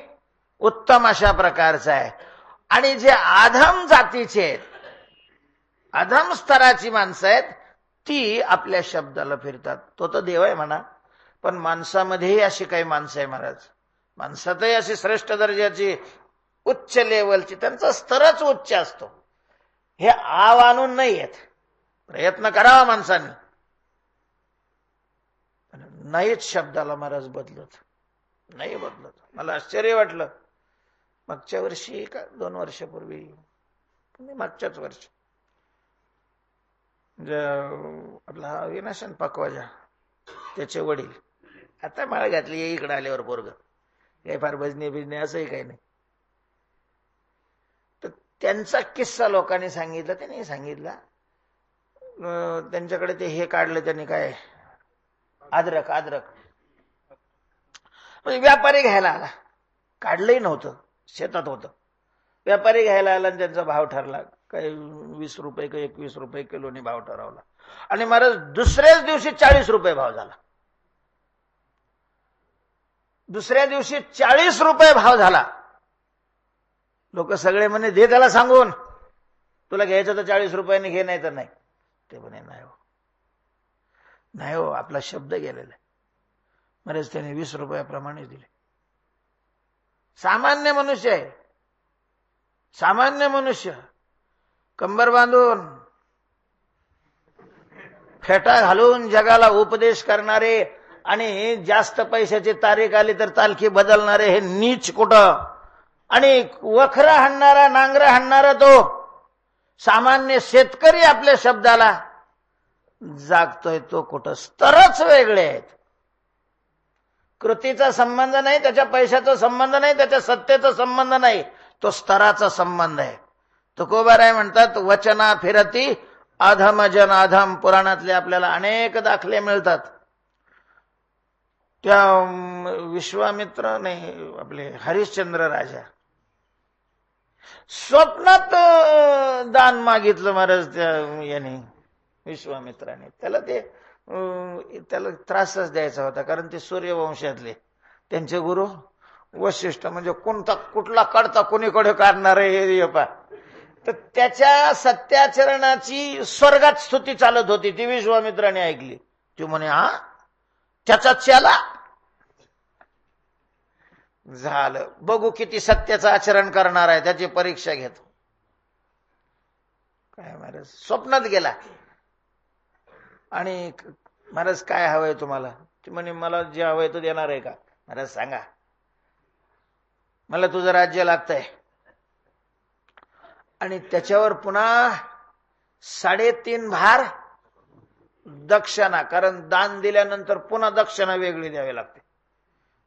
उत्तम अशा प्रकारचा आहे. आणि जे अधम जातीचे आहेत, अधम स्तराची माणसं आहेत, ती आपल्या शब्दाला फिरतात. तो तर देव आहे म्हणा, पण माणसामध्येही अशी काही माणसं आहे महाराज, माणसातही अशी श्रेष्ठ दर्जाची उच्च लेवलची, त्यांचा स्तरच उच्च असतो. हे आव आणून नाही येत, प्रयत्न करावा माणसाने, नाहीच शब्दाला महाराज बदलत, नाही बदलत. मला आश्चर्य वाटलं मागच्या वर्षी का 2 वर्षापूर्वी, मागच्याच वर्षी आपला विनाशन पकवाजा त्याचे वडील आता माळ घातली इकडे आल्यावर पोरग काही फार भजने बिजने असंही काही नाही. तर त्यांचा किस्सा लोकांनी सांगितला, त्यांनी सांगितला त्यांच्याकडे ते हे काढलं त्यांनी, काय अद्रक म्हणजे व्यापारी घ्यायला आला, काढलंही नव्हतं, शेतात होतं. व्यापारी घ्यायला आला आणि त्यांचा भाव ठरला, काही 20 रुपये का 21 रुपये किलोने भाव ठरवला. आणि महाराज दुसऱ्याच दिवशी 40 रुपये भाव झाला. दुसऱ्या दिवशी 40 रुपये भाव झाला. लोक सगळे म्हणे दे त्याला सांगून, तुला घ्यायचं तर 40 रुपयाने घे, नाही तर नाही. ते म्हणे नाही हो, आपला शब्द गेलेला आहे. महाराज त्याने 20 रुपयाप्रमाणे दिले. सामान्य मनुष्य आहे, सामान्य मनुष्य, कंबर बांधून फेटा घालून जगाला उपदेश करणारे आणि जास्त पैशाची तारीख आली तर तालखी बदलणारे हे नीच कुठं, आणि वखरा हाणणारा नांगर हाणणारा तो सामान्य शेतकरी आपल्या शब्दाला जागतोय तो कुठं. स्तरच वेगळे आहेत. कृतीचा संबंध नाही, त्याच्या पैशाचा संबंध नाही, त्याच्या सत्तेचा संबंध नाही, तो स्तराचा संबंध आहे. तुकोबाराय म्हणतात वचना फिरती अधम जन अधम. पुराणातले आपल्याला अनेक दाखले मिळतात. त्या विश्वामित्र नाही, आपले हरिश्चंद्र राजा स्वप्नात दान मागितलं महाराज त्या याने, विश्वामित्राने. त्याला त्रासच द्यायचा होता, कारण ते सूर्यवंशातले त्यांचे गुरु वशिष्ठ, म्हणजे कुठला कडता कोणीकडे काढणार हे पा. तर त्याच्या सत्याचरणाची स्वर्गात स्तुती चालत होती, ती विश्वामित्राने ऐकली. ती म्हणे हा त्याचा चला झालं, बघू किती सत्याचं आचरण करणार आहे, त्याची परीक्षा घेतो. काय महाराज स्वप्नात गेला आणि महाराज काय हवंय तुम्हाला? ती म्हणे मला जे हवंय तो देणार आहे का? महाराज सांगा. मला तुझं राज्य लागतंय. आणि त्याच्यावर पुन्हा 3.5 भार दक्षिणा, कारण दान दिल्यानंतर पुन्हा दक्षिणा वेगळी द्यावी लागते.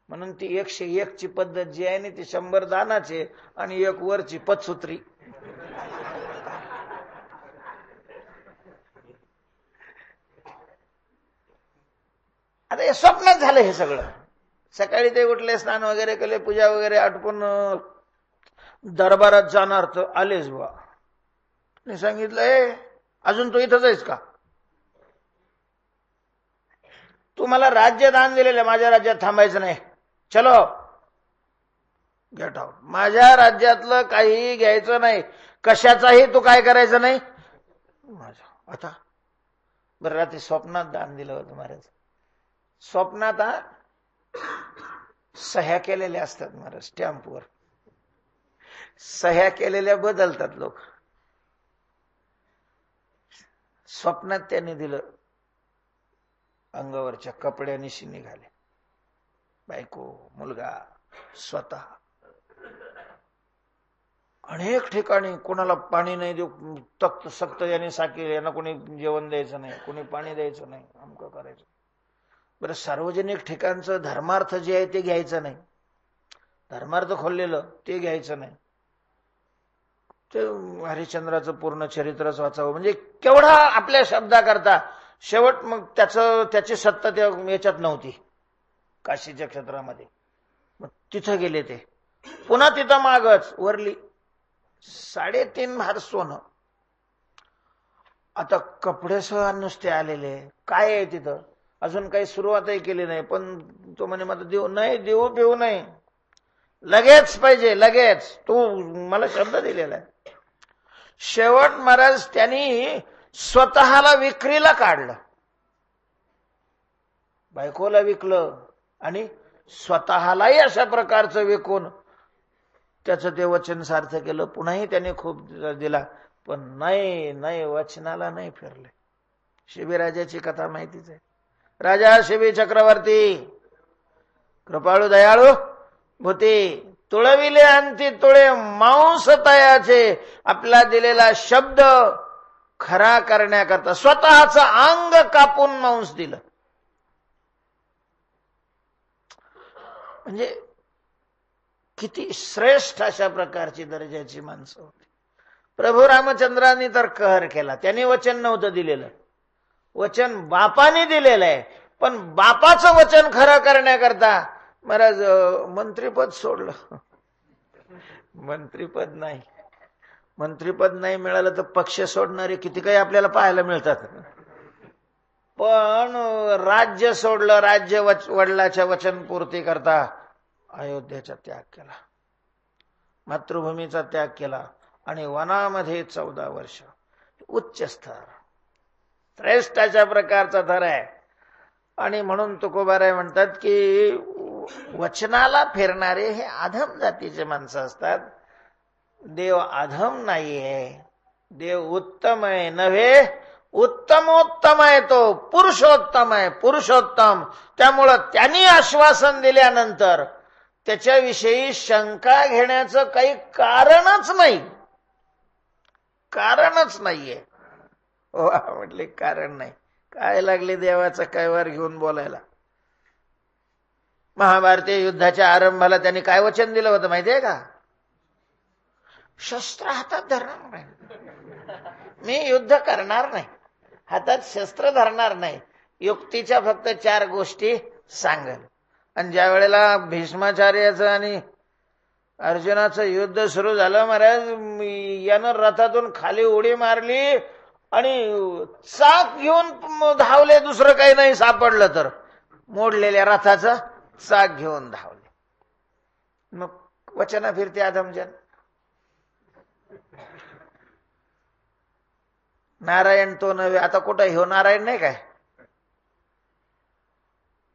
म्हणून ती 101 ची पद्धत जी आहे ना, ती 100 दानाचे आणि 1 वरची पतसूत्री. आता हे स्वप्नात झालं हे सगळं. सकाळी ते उठले, स्नान वगैरे केले, पूजा वगैरे आटपून दरबारात जाणार तर आलेच बा. मी सांगितलं अजून तू इथंच आहेस का? तू मला राज्य दान दिलेलं, माझ्या राज्यात थांबायचं नाही, चलो गेट आउट. माझ्या राज्यातलं काही घ्यायचं नाही, कशाचाही तू काय करायचं नाही माझ्या. आता बरं, रात्री स्वप्नात दान दिलं होतं महाराज. स्वप्नात सह्या केलेल्या असतात महाराज, स्टॅम्पवर सह्या केलेल्या बदलतात लोक. स्वप्नात त्यांनी दिलं, अंगावरच्या कपड्यानिशी निघाले, बायको मुलगा स्वतः. अनेक ठिकाणी कोणाला पाणी नाही देऊ, तख्त सक्त यांनी साकी, यांना कोणी जेवण द्यायचं नाही, कोणी पाणी द्यायचं नाही, अमकं करायचं. बरं, सार्वजनिक ठिकाणचं धर्मार्थ जे आहे ते घ्यायचं नाही, धर्मार्थ खोललेलं ते घ्यायचं नाही. ते हरिश्चंद्राचं पूर्ण चरित्रच वाचावं, म्हणजे केवढा आपल्या शब्दाकरता. शेवट मग त्याची सत्ता त्या याच्यात नव्हती, काशीच्या क्षेत्रामध्ये. मग तिथं गेले ते, पुन्हा तिथं मागच वरली 3.5 भार सोनं. आता कपडे सह नुसते आलेले, काय आहे तिथं, अजून काही सुरुवातही केली नाही, पण तो म्हणे मला देऊ नाही, देऊ पिऊ नाही, लगेच पाहिजे, लगेच. तू मला शब्द दिलेला आहे. शेवट महाराज त्यांनी स्वतःला विक्रीला काढलं, बायकोला विकलं आणि स्वतःलाही अशा प्रकारचं विकून त्याचं ते वचन सार्थ केलं. पुन्हाही त्याने खूप दिला, पण नाही वचनाला नाही फिरले. शिबीराजाची कथा माहितीच आहे. राजा शिबी चक्रवर्ती कृपाळू दयाळू भूती, तुळविले अंती तुळे मांस तयाचे, आपला दिलेला शब्द खरा करण्याकरता स्वतःचं अंग कापून मांस दिलं. म्हणजे किती श्रेष्ठ अशा प्रकारची दर्जाची माणसं होती. प्रभू रामचंद्रांनी तर कहर केला. त्यांनी वचन नव्हतं दिलेलं, वचन बापाने दिलेलं आहे, पण बापाचं वचन खरं करण्याकरता महाराज मंत्रीपद सोडलं. मंत्रीपद नाही मिळालं तर पक्ष सोडणारे किती काही आपल्याला पाहायला मिळतात. पण राज्य सोडलं, राज्य वडिलाच्या वचनपूर्ती करता अयोध्येचा त्याग केला, मातृभूमीचा त्याग केला आणि वनामध्ये 14 वर्ष. उच्च स्तर, श्रेष्ठ अशा प्रकारचा थर आहे. आणि म्हणून तुकोबाराय म्हणतात की वचनाला फिरणारे हे अधम जातीचे माणसं असतात. देव अधम नाहीये, देव उत्तम आहे नव्हे, उत्तमोत्तम आहे, तो पुरुषोत्तम आहे, पुरुषोत्तम. त्यामुळं त्यांनी आश्वासन दिल्यानंतर त्याच्याविषयी शंका घेण्याचं काही कारणच नाहीये. म्हटले कारण नाही, काय लागले देवाचा काय वार घेऊन बोलायला. महाभारतीय युद्धाच्या आरंभाला त्यांनी काय वचन दिलं होतं माहितीये का? शस्त्र हातात धरणार नाही, मी युद्ध करणार नाही, हातात शस्त्र धरणार नाही, युक्तीच्या फक्त 4 गोष्टी सांगेल. आणि ज्या वेळेला भीष्माचार्याचं आणि अर्जुनाचं युद्ध सुरू झालं, महाराज यानं रथातून खाली उडी मारली आणि चाक घेऊन धावले, दुसरं काही नाही सापडलं तर मोडलेल्या रथाचं चाक घेऊन धावले. मग वचना फिरते अधमजन. नारायण तो नव्हे, आता कुठं ह्यो नारायण नाही काय?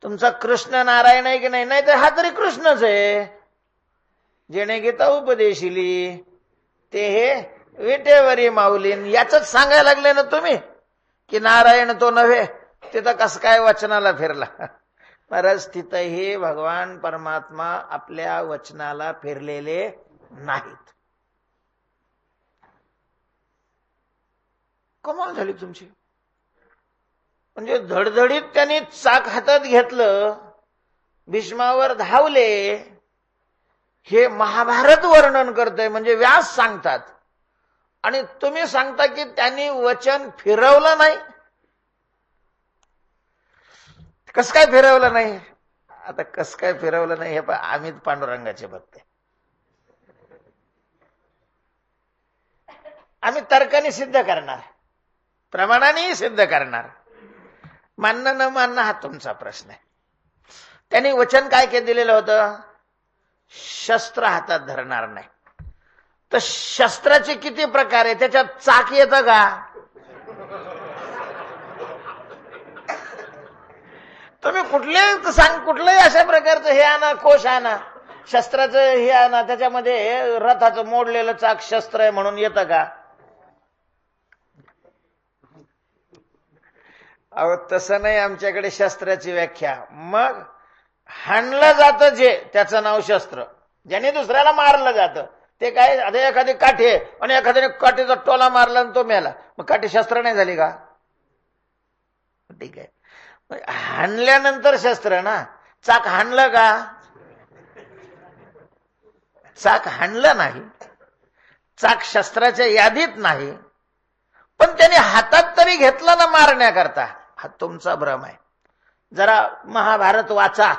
तुमचा कृष्ण नारायण आहे की नाही? नाही तर हा तरी कृष्णच आहे. जेणे गीता उपदेशिली ते हे विटेवरी माऊलीन, याच सांगायला लागले ना तुम्ही की नारायण तो नव्हे. तिथं कसं काय वचनाला फिरला? महाराज तिथंही भगवान परमात्मा आपल्या वचनाला फिरलेले नाहीत. कमाल झाली तुमची. म्हणजे धडधडीत त्यांनी चाक हातात घेतलं, भीष्मावर धावले. हे महाभारत वर्णन करतंय, म्हणजे व्यास सांगतात, आणि तुम्ही सांगता की त्यांनी वचन फिरवलं नाही. कसं काय फिरवलं नाही? आता कसं काय फिरवलं नाही हे आम्ही पांडुरंगाचे भक्त आहे. आम्ही तर्काने सिद्ध करणार, प्रमाणाने सिद्ध करणार. मानणं न मानणं हा तुमचा प्रश्न आहे. त्यांनी वचन काय दिलेलं होतं? शस्त्र हातात धरणार नाही. तर शस्त्राचे किती प्रकार आहे? त्याच्यात चाक येतं का? तुम्ही कुठलंही अशा प्रकारचं हे आणा, कोश आणा, शस्त्राचं हे आणा, त्याच्यामध्ये रथाचं मोडलेलं चाक शस्त्र आहे म्हणून येतं का? अहो तसं नाही आमच्याकडे शस्त्राची व्याख्या. मग हाणलं जातं जे, त्याचं नाव शस्त्र. ज्याने दुसऱ्याला मारलं जातं ते काय? आता एखादी काठी आहे आणि एखाद्याने काठीचा टोला मारला आणि तो मेला, मग काठी शस्त्र नाही झाली का? ठीक आहे, हाणल्यानंतर शस्त्र ना. चाक हाणलं का? चाक हाणलं नाही, चाक शस्त्राच्या यादीत नाही. पण त्याने हातात तरी घेतला ना मारण्याकरता. हा तुमचा भ्रम आहे. जरा महाभारत वाचा,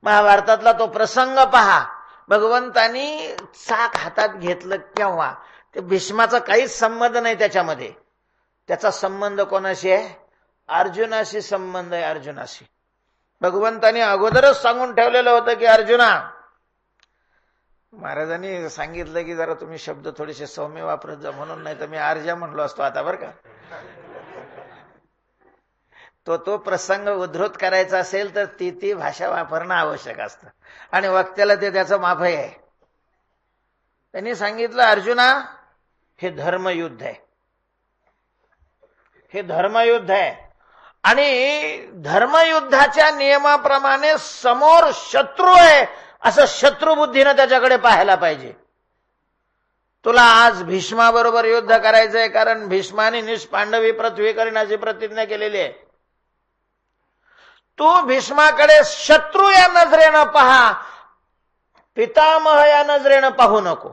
महाभारतातला तो प्रसंग पहा. भगवंतानी चाक हातात घेतलं केव्हा? ते भीष्माचा काहीच संबंध नाही त्याच्यामध्ये. त्याचा संबंध कोणाशी आहे? अर्जुनाशी संबंध आहे, अर्जुनाशी. भगवंतांनी अगोदरच सांगून ठेवलेलं होतं की अर्जुना, महाराजांनी सांगितलं की जरा तुम्ही शब्द थोडेसे सौम्य वापरत जा म्हणून, नाही तर मी अर्जा म्हणलो असतो आता बरं का. तो प्रसंग उद्धृत करायचा असेल तर ती भाषा वापरणं आवश्यक असतं आणि वक्त्याला ते त्याचं माफही आहे. त्यांनी सांगितलं अर्जुना, हे धर्मयुद्ध आहे, हे धर्मयुद्ध आहे आणि धर्मयुद्धाच्या नियमाप्रमाणे समोर शत्रू आहे असं शत्रुबुद्धीनं त्याच्याकडे पाहायला पाहिजे. तुला आज भीष्माबरोबर युद्ध करायचंय कारण भीष्माने निष्पांडवी पृथ्वी करण्याची प्रतिज्ञा केलेली आहे. तू भीष्माकडे शत्रू या नजरेनं पहा, पितामह या नजरेनं पाहू नको.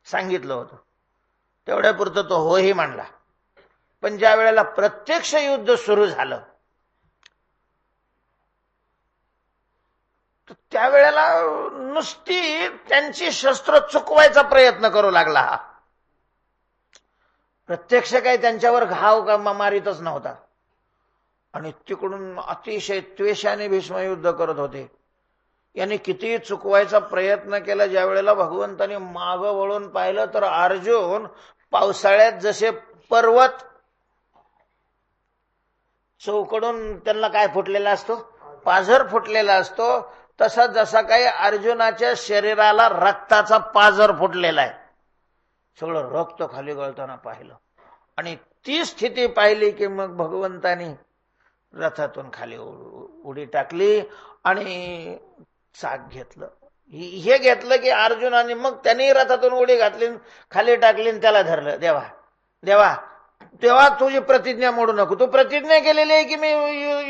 सांगितलं होतं तेवढ्यापुरतं तो होही म्हणला. पण ज्या वेळेला प्रत्यक्ष युद्ध सुरू झालं तर त्यावेळेला नुसती त्यांची शस्त्र चुकवायचा प्रयत्न करू लागला हा. प्रत्यक्ष काही त्यांच्यावर घाव मारीतच नव्हता आणि तिकडून अतिशय त्वेषाने भीष्म युद्ध करत होते. यांनी किती चुकवायचा प्रयत्न केला. ज्या वेळेला भगवंतांनी मागं वळून पाहिलं तर अर्जुन पावसाळ्यात जसे पर्वत चौकडून त्यांना काय फुटलेला असतो, पाझर फुटलेला असतो, तसा जसा काही अर्जुनाच्या शरीराला रक्ताचा पाझर फुटलेला आहे. सगळं रक्त खाली गळताना पाहिलं आणि ती स्थिती पाहिली की मग भगवंतानी रथातून खाली उडी टाकली आणि चाक घेतलं. हे घेतलं की अर्जुनाने मग त्यांनी रथातून उडी घातली, खाली टाकली, त्याला धरलं. देवा देवा तेव्हा तुझी प्रतिज्ञा मोडू नको. तू प्रतिज्ञा केलेली आहे की मी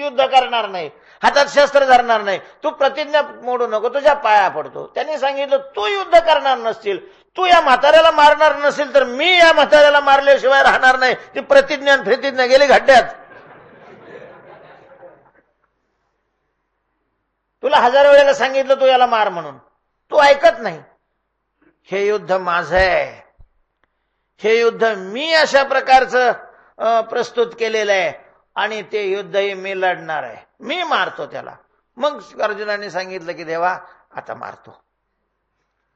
युद्ध करणार नाही, हातात शस्त्र धरणार नाही, तू प्रतिज्ञा मोडू नको, तुझ्या पाया पडतो. त्यांनी सांगितलं तू युद्ध करणार नसतील, तू या म्हाताऱ्याला मारणार नसेल तर मी या म्हाताऱ्याला मारल्याशिवाय राहणार नाही. ती प्रतिज्ञा गेली खड्ड्यात. तुला 1000 वेळेला सांगितलं तू याला मार म्हणून, तू ऐकत नाही. हे युद्ध माझं आहे, हे युद्ध मी अशा प्रकारचं प्रस्तुत केलेलं आहे आणि ते युद्धही मी लढणार आहे, मी मारतो त्याला. मग अर्जुनाने सांगितलं की देवा आता मारतो,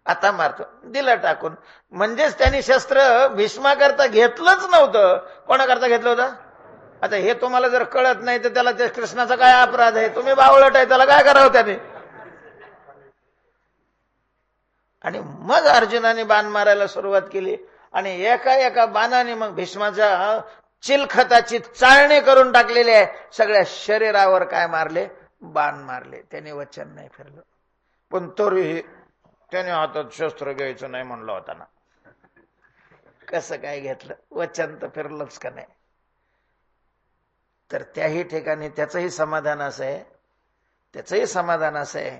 आता मारतो. दिलं टाकून. म्हणजेच त्यांनी शस्त्र भीष्माकरता घेतलंच नव्हतं. कोणाकरता घेतलं होतं? आता हे तुम्हाला जर कळत नाही तर त्याला ते कृष्णाचा काय अपराध आहे? तुम्ही बावळट आहे, त्याला काय करावं त्याने? आणि मग अर्जुनाने बाण मारायला सुरुवात केली आणि एका बाणाने मग भीष्माच्या चिलखताची चाळणी करून टाकलेली आहे. सगळ्या शरीरावर काय मारले? बाण मारले. त्याने वचन नाही फिरलं, पण तरीही त्याने हातात शस्त्र घ्यायचं नाही म्हणलं होता ना. कसं काय घेतलं? वचन तर फिरलंच का नाही? तर त्याही ठिकाणी त्याचंही समाधान असं आहे,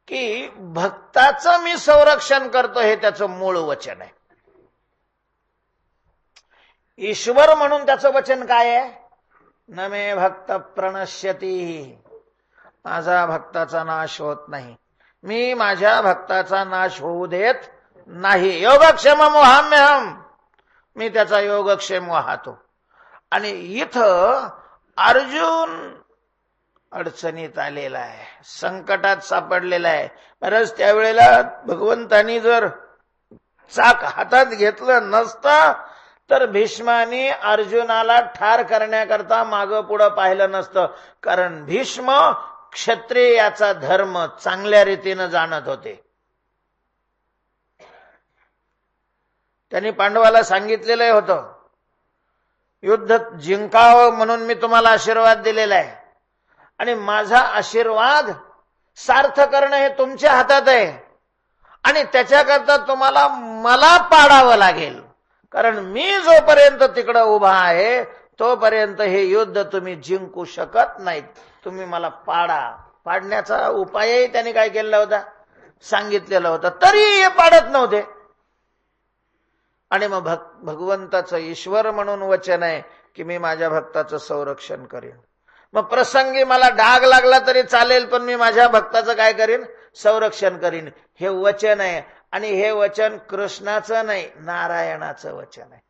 की भक्ताचं मी संरक्षण करतो हे त्याचं मूळ वचन आहे. ईश्वर म्हणून त्याचं वचन काय आहे? न मे भक्त प्रणश्यती, माझा भक्ताचा नाश होत नाही, मी माझ्या भक्ताचा नाश होऊ देत नाही. योगक्षेम मोहाम्यहम, मी त्याचा योगक्षेम वाहतो. आणि इथं अर्जुन अडचणीत आलेला आहे, संकटात सापडलेला आहे. बरंच त्यावेळेला भगवंतांनी जर चाक हातात घेतलं नसतं तर भीष्माने अर्जुनाला ठार करण्याकरता मागं पुढं पाहिलं नसतं. कारण भीष्म क्षत्रियाचा धर्म चांगल्या रीतीनं जाणत होते. त्यांनी पांडवाला सांगितलेलं होतं युद्ध जिंकावं म्हणून मी तुम्हाला आशीर्वाद दिलेला आहे आणि माझा आशीर्वाद सार्थ करणं हे तुमच्या हातात आहे आणि त्याच्याकरता तुम्हाला मला पाडावं लागेल. कारण मी जोपर्यंत तिकडं उभा आहे तोपर्यंत हे युद्ध तुम्ही जिंकू शकत नाहीत. तुम्ही मला पाडण्याचा उपायही त्यांनी काय केलेला होता? सांगितलेला होता. तरी हे पाडत नव्हते. आणि मग भगवंताचं ईश्वर म्हणून वचन आहे की मी माझ्या भक्ताचं संरक्षण करेन. मग प्रसंगी मला डाग लागला तरी चालेल, पण मी माझ्या भक्ताचं काय करीन? संरक्षण करीन. हे वचन आहे आणि हे वचन कृष्णाचं नाही, नारायणाचं वचन आहे.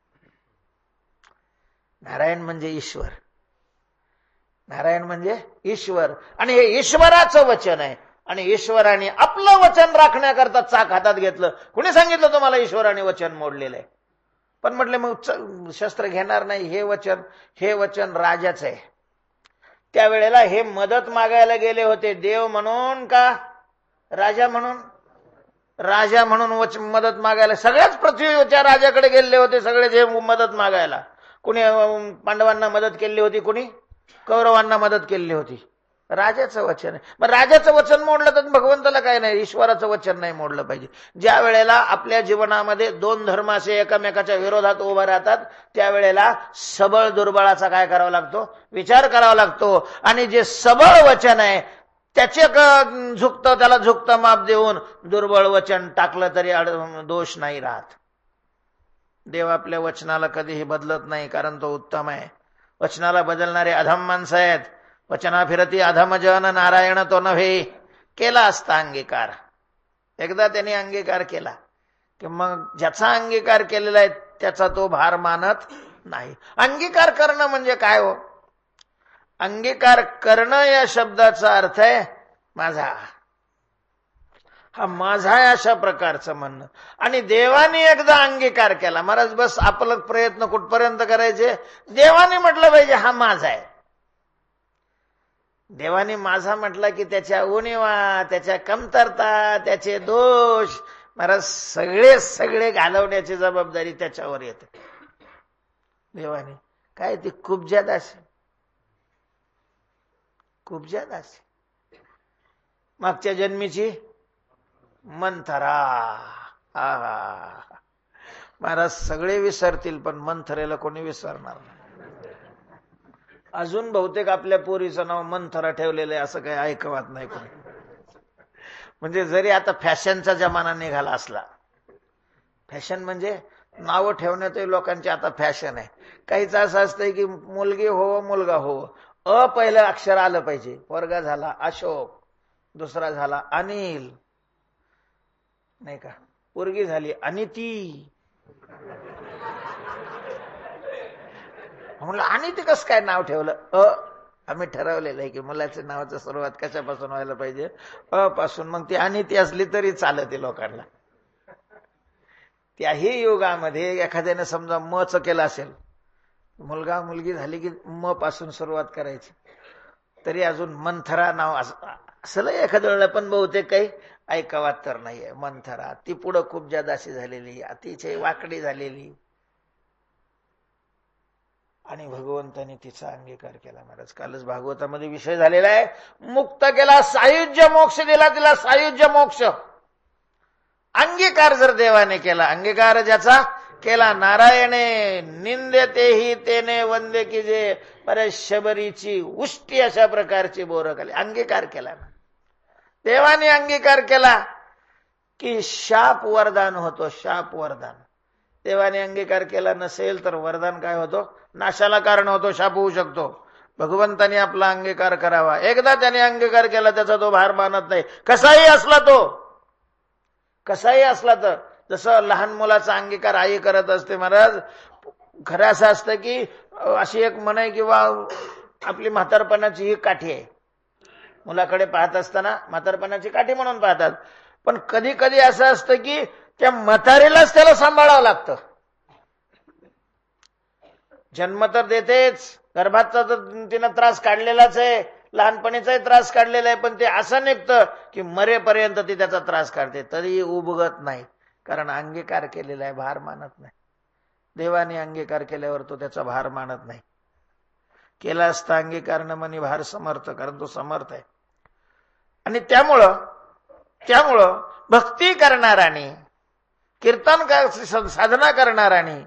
नारायण म्हणजे ईश्वर, नारायण म्हणजे ईश्वर, आणि हे ईश्वराचं वचन आहे. आणि ईश्वराने आपलं वचन राखण्याकरता चाक हातात घेतलं. कुणी सांगितलं तुम्हाला ईश्वराने वचन मोडलेलं आहे? पण म्हटलं मग शस्त्र घेणार नाही. हे वचन राजाचं आहे. त्यावेळेला हे मदत मागायला गेले होते, देव म्हणून का राजा म्हणून? राजा म्हणून मदत मागायला सगळ्याच पृथ्वीच्या राजाकडे गेले होते सगळे जे मदत मागायला. कुणी पांडवांना मदत केली होती, कुणी कौरवांना मदत केली होती. राजाचं वचन आहे. मग राजाचं वचन मोडलं तर भगवंताला काय नाही, ईश्वराचं वचन नाही मोडलं पाहिजे. ज्या वेळेला आपल्या जीवनामध्ये दोन धर्म असे एकमेकाच्या विरोधात उभा राहतात, त्यावेळेला सबळ दुर्बळाचा काय करावा लागतो, विचार करावा लागतो. आणि जे सबळ वचन आहे त्याचे झुकतं, त्याला झुकतं माप देऊन दुर्बळ वचन टाकलं तरी दोष नाही राहत. देव आपल्या वचनाला कधीही बदलत नाही, कारण तो उत्तम आहे. वचनाला बदलणारे अधम माणसं आहेत. वचना फिरती अधम जन, नारायण तो नव्हे. केला असता अंगीकार, एकदा त्याने अंगीकार केला की मग ज्याचा अंगीकार केलेला आहे त्याचा तो भार मानत नाही. अंगीकार करणं म्हणजे काय हो? अंगीकार करणं या शब्दाचा अर्थ आहे माझा, हा माझा आहे अशा प्रकारचं म्हणणं. आणि देवाने एकदा अंगीकार केला, महाराज बस आपलं प्रयत्न कुठपर्यंत करायचे? देवाने म्हटलं पाहिजे हा माझा आहे. देवाने माझा म्हटलं की त्याच्या उणिवा, त्याच्या कमतरता, त्याचे दोष महाराज सगळे घालवण्याची जबाबदारी त्याच्यावर येते. देवाने काय ती कुब्जा दासी, कुब्जा दासी, मागच्या जन्मीची मंथरा. महाराज सगळे विसरतील पण मंथरेला कोणी विसरणार नाही. अजून बहुतेक आपल्या पोरीचं नाव मंथरा ठेवलेलं आहे असं काही ऐकवत नाही कोणी. म्हणजे जरी आता फॅशनचा जमाना निघाला असला, फॅशन म्हणजे नावं ठेवण्यातही लोकांची आता फॅशन आहे. काहीच असं असतंय की मुलगी हो मुलगा हो, पहिलं अक्षर आलं पाहिजे. पोरगा झाला अशोक, दुसरा झाला अनिल, नाही का? पोरगी झाली अनिती. म्हणलं आणि ते कसं काय नाव ठेवलं? आम्ही ठरवलेलं आहे की मुलाच्या नावाची सुरुवात कशापासून व्हायला पाहिजे? पासून. मग ती अनिती असली तरी चालते लोकांना. त्याही युगामध्ये एखाद्याने समजा मच केलं असेल, मुलगा मुलगी झाली की म पासून सुरुवात करायची, तरी अजून मंथरा नाव असलं एखाद्या वेळेला. पण बहुतेक काही ऐकावात तर नाहीये. मंथरा ती पुढं खूप जादाशी झालेली, अतिशय वाकडी झालेली, आणि भगवंताने तिचा अंगीकार केला. महाराज कालच भागवतामध्ये विषय झालेला आहे. मुक्त केला, सायुज्य मोक्ष दिला तिला, सायुज्य मोक्ष. अंगीकार जर देवाने केला, अंगीकार ज्याचा केला, नारायणे निंद्यतेही तेने वंदे की जे, बरे शबरीची उष्टी अशा प्रकारची बोरं खाली. अंगीकार केला देवाने, अंगीकार केला की शाप वरदान होतो. शाप वरदान. देवाने अंगीकार केला नसेल तर वरदान काय होतो? नाशाला कारण होतो, शाप होऊ शकतो. भगवंताने आपला अंगीकार करावा. एकदा त्याने अंगीकार केला त्याचा तो भार मानत नाही, कसाही असला तो, कसाही असला तर. जसं लहान मुलाचा अंगीकार आई करत असते. महाराज खरं असं असतं की अशी एक म्हण आहे किंवा आपली म्हातारपणाची ही काठी आहे. मुलाकडे पाहत असताना म्हातारपणाची काठी म्हणून पाहतात, पण कधी कधी असं असतं की त्या म्हातारीलाच त्याला सांभाळावं लागतं. जन्म तर देतेच, गर्भाचा तर तिनं त्रास काढलेलाच आहे, लहानपणीचाही त्रास काढलेला आहे, पण ते असं निघतं की मरेपर्यंत ती त्याचा त्रास काढते, तरी उबगत नाही, कारण अंगीकार केलेला आहे, भार मानत नाही. देवाने अंगीकार केल्यावर तो त्याचा भार मानत नाही. केला असता अंगीकार न मनी भार समर्थ, कारण तो समर्थ आहे. आणि त्यामुळं भक्ती करणारानी, कीर्तन साधना करणारानी,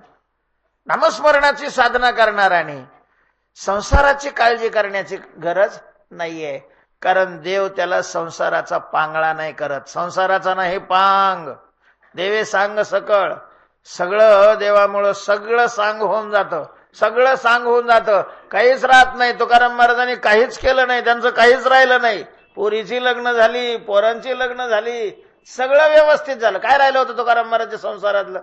नामस्मरणाची साधना करणारानी संसाराची काळजी करण्याची गरज नाहीये, कारण देव त्याला संसाराचा पांगळा नाही करत. संसाराचा नाही पांग, देवे सांग सकळ. सगळं देवामुळं सगळं सांग होऊन जातं, सगळं सांग होऊन जातं, काहीच राहत नाही. तुकाराम महाराजांनी काहीच केलं नाही, त्यांचं काहीच राहिलं नाही. पोरीची लग्न झाली, पोरांची लग्न झाली, सगळं व्यवस्थित झालं. काय राहिलं होतं तुकाराम महाराजच्या संसारातलं?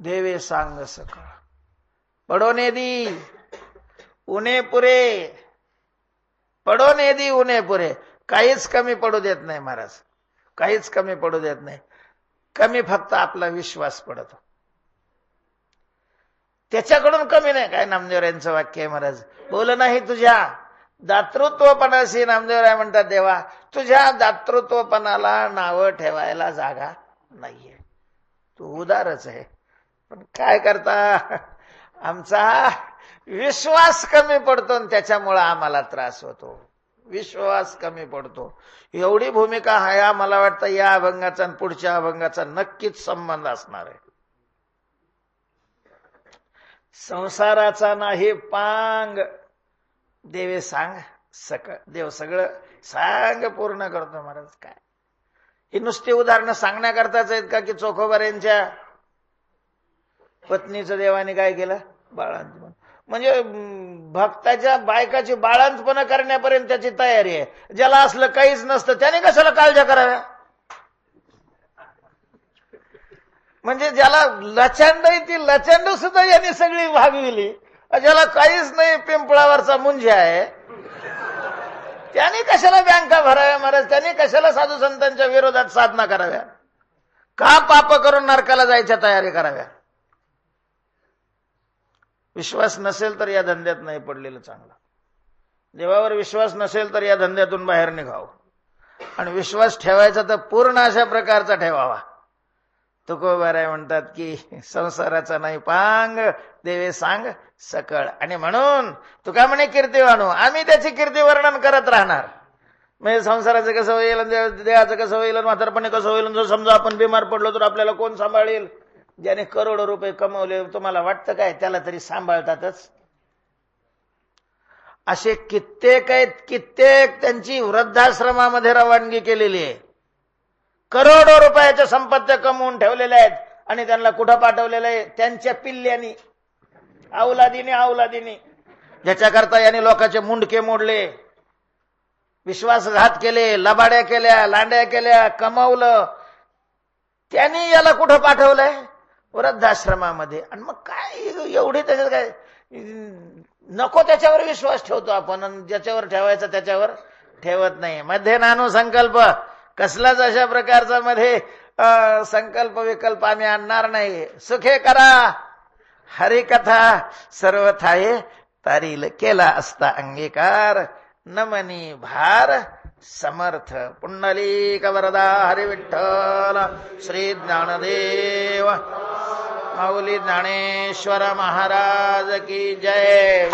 देवे सांग सकळ. पडोने दी उणे पुरे, पडोने दी उणे पुरे. काहीच कमी पडू देत नाही महाराज, काहीच कमी पडू देत नाही. कमी फक्त आपला विश्वास पडतो, त्याच्याकडून कमी नाही. काय नामदेवरायांचं वाक्य आहे महाराज, बोल नाही तुझ्या दातृत्वपणाशी. नामदेवराय म्हणतात देवा तुझ्या दातृत्वपणाला नावं ठेवायला जागा नाहीये, तू उदारच आहे. पण काय करता, आमचा विश्वास कमी पडतो आणि त्याच्यामुळं आम्हाला त्रास होतो. विश्वास कमी पडतो. एवढी भूमिका आहे. मला वाटतं या अभंगाचा आणि पुढच्या अभंगाचा नक्कीच संबंध असणार आहे. संसाराचा नाही पांग, देवे सांग सकळ. देव सगळं सांग पूर्ण करतो महाराज. काय ही नुसती उदाहरणं सांगण्याकरताच आहेत का, की चोखोबाऱ्यांच्या पत्नीचं देवाने काय केलं, बाळांतपण. म्हणजे भक्ताच्या बायकाची बाळांतपण करण्यापर्यंत त्याची तयारी आहे. ज्याला असलं काहीच नसतं त्याने कशाला काळज्या कराव्या. म्हणजे ज्याला लचंड आहे ती लचंड सुद्धा यांनी सगळी भागविली. ज्याला काहीच नाही, पिंपळावरचा मुंजे आहे, त्याने कशाला बँका भराव्या महाराज, त्याने कशाला साधू संतांच्या विरोधात साधना कराव्या, का पाप करून नरकाला जायच्या तयारी कराव्या. विश्वास नसेल तर या धंद्यात नाही पडलेलं चांगलं. देवावर विश्वास नसेल तर या धंद्यातून बाहेर निघावं. आणि विश्वास ठेवायचा तर पूर्ण अशा प्रकारचा ठेवावा. तुकोबाराय म्हणतात की संसाराचा नाही पांग, देवे सांग सकळ. आणि म्हणून तुका म्हणे कीर्तिवाणू, आम्ही त्याची कीर्ती वर्णन करत राहणार. म्हणजे संसाराचं कसं होईल, देहाचं कसं होईल, म्हातारपणे कसं होईल. जर समजा आपण बिमार पडलो तर आपल्याला कोण सांभाळेल. ज्याने करोडो रुपये कमवले, तुम्हाला वाटतं काय त्याला तरी सांभाळतातच. असे कित्येक आहेत, कित्येक त्यांची वृद्धाश्रमामध्ये रवानगी केलेली आहे. करोडो रुपयाच्या संपत्त्या कमवून ठेवलेल्या आहेत आणि त्यांना कुठं पाठवलेलं आहे, त्यांच्या पिल्ल्यानी, अवलादीने. ज्याच्याकरता यांनी लोकांचे मुंडके मोडले, विश्वासघात केले, लबाड्या केल्या, लांड्या केल्या, कमावलं, त्यांनी याला कुठं पाठवलंय, वृद्धाश्रमामध्ये. आणि मग काय एवढी त्याच्यात काय, नको त्याच्यावर विश्वास ठेवतो आपण, आणि ज्याच्यावर ठेवायचा त्याच्यावर ठेवत नाही. मध्ये नानू संकल्प कसलाच अशा प्रकारचा मध्ये संकल्प विकल्प आम्ही आणणार नाही. सुखे करा हरिकथा सर्व थाये तारील, केला असता अंगीकार नमनी भार समर्थ. पुंडलिक वरदा हरी विठ्ठल. श्री ज्ञानदेव माऊली ज्ञानेश्वर महाराज की जय.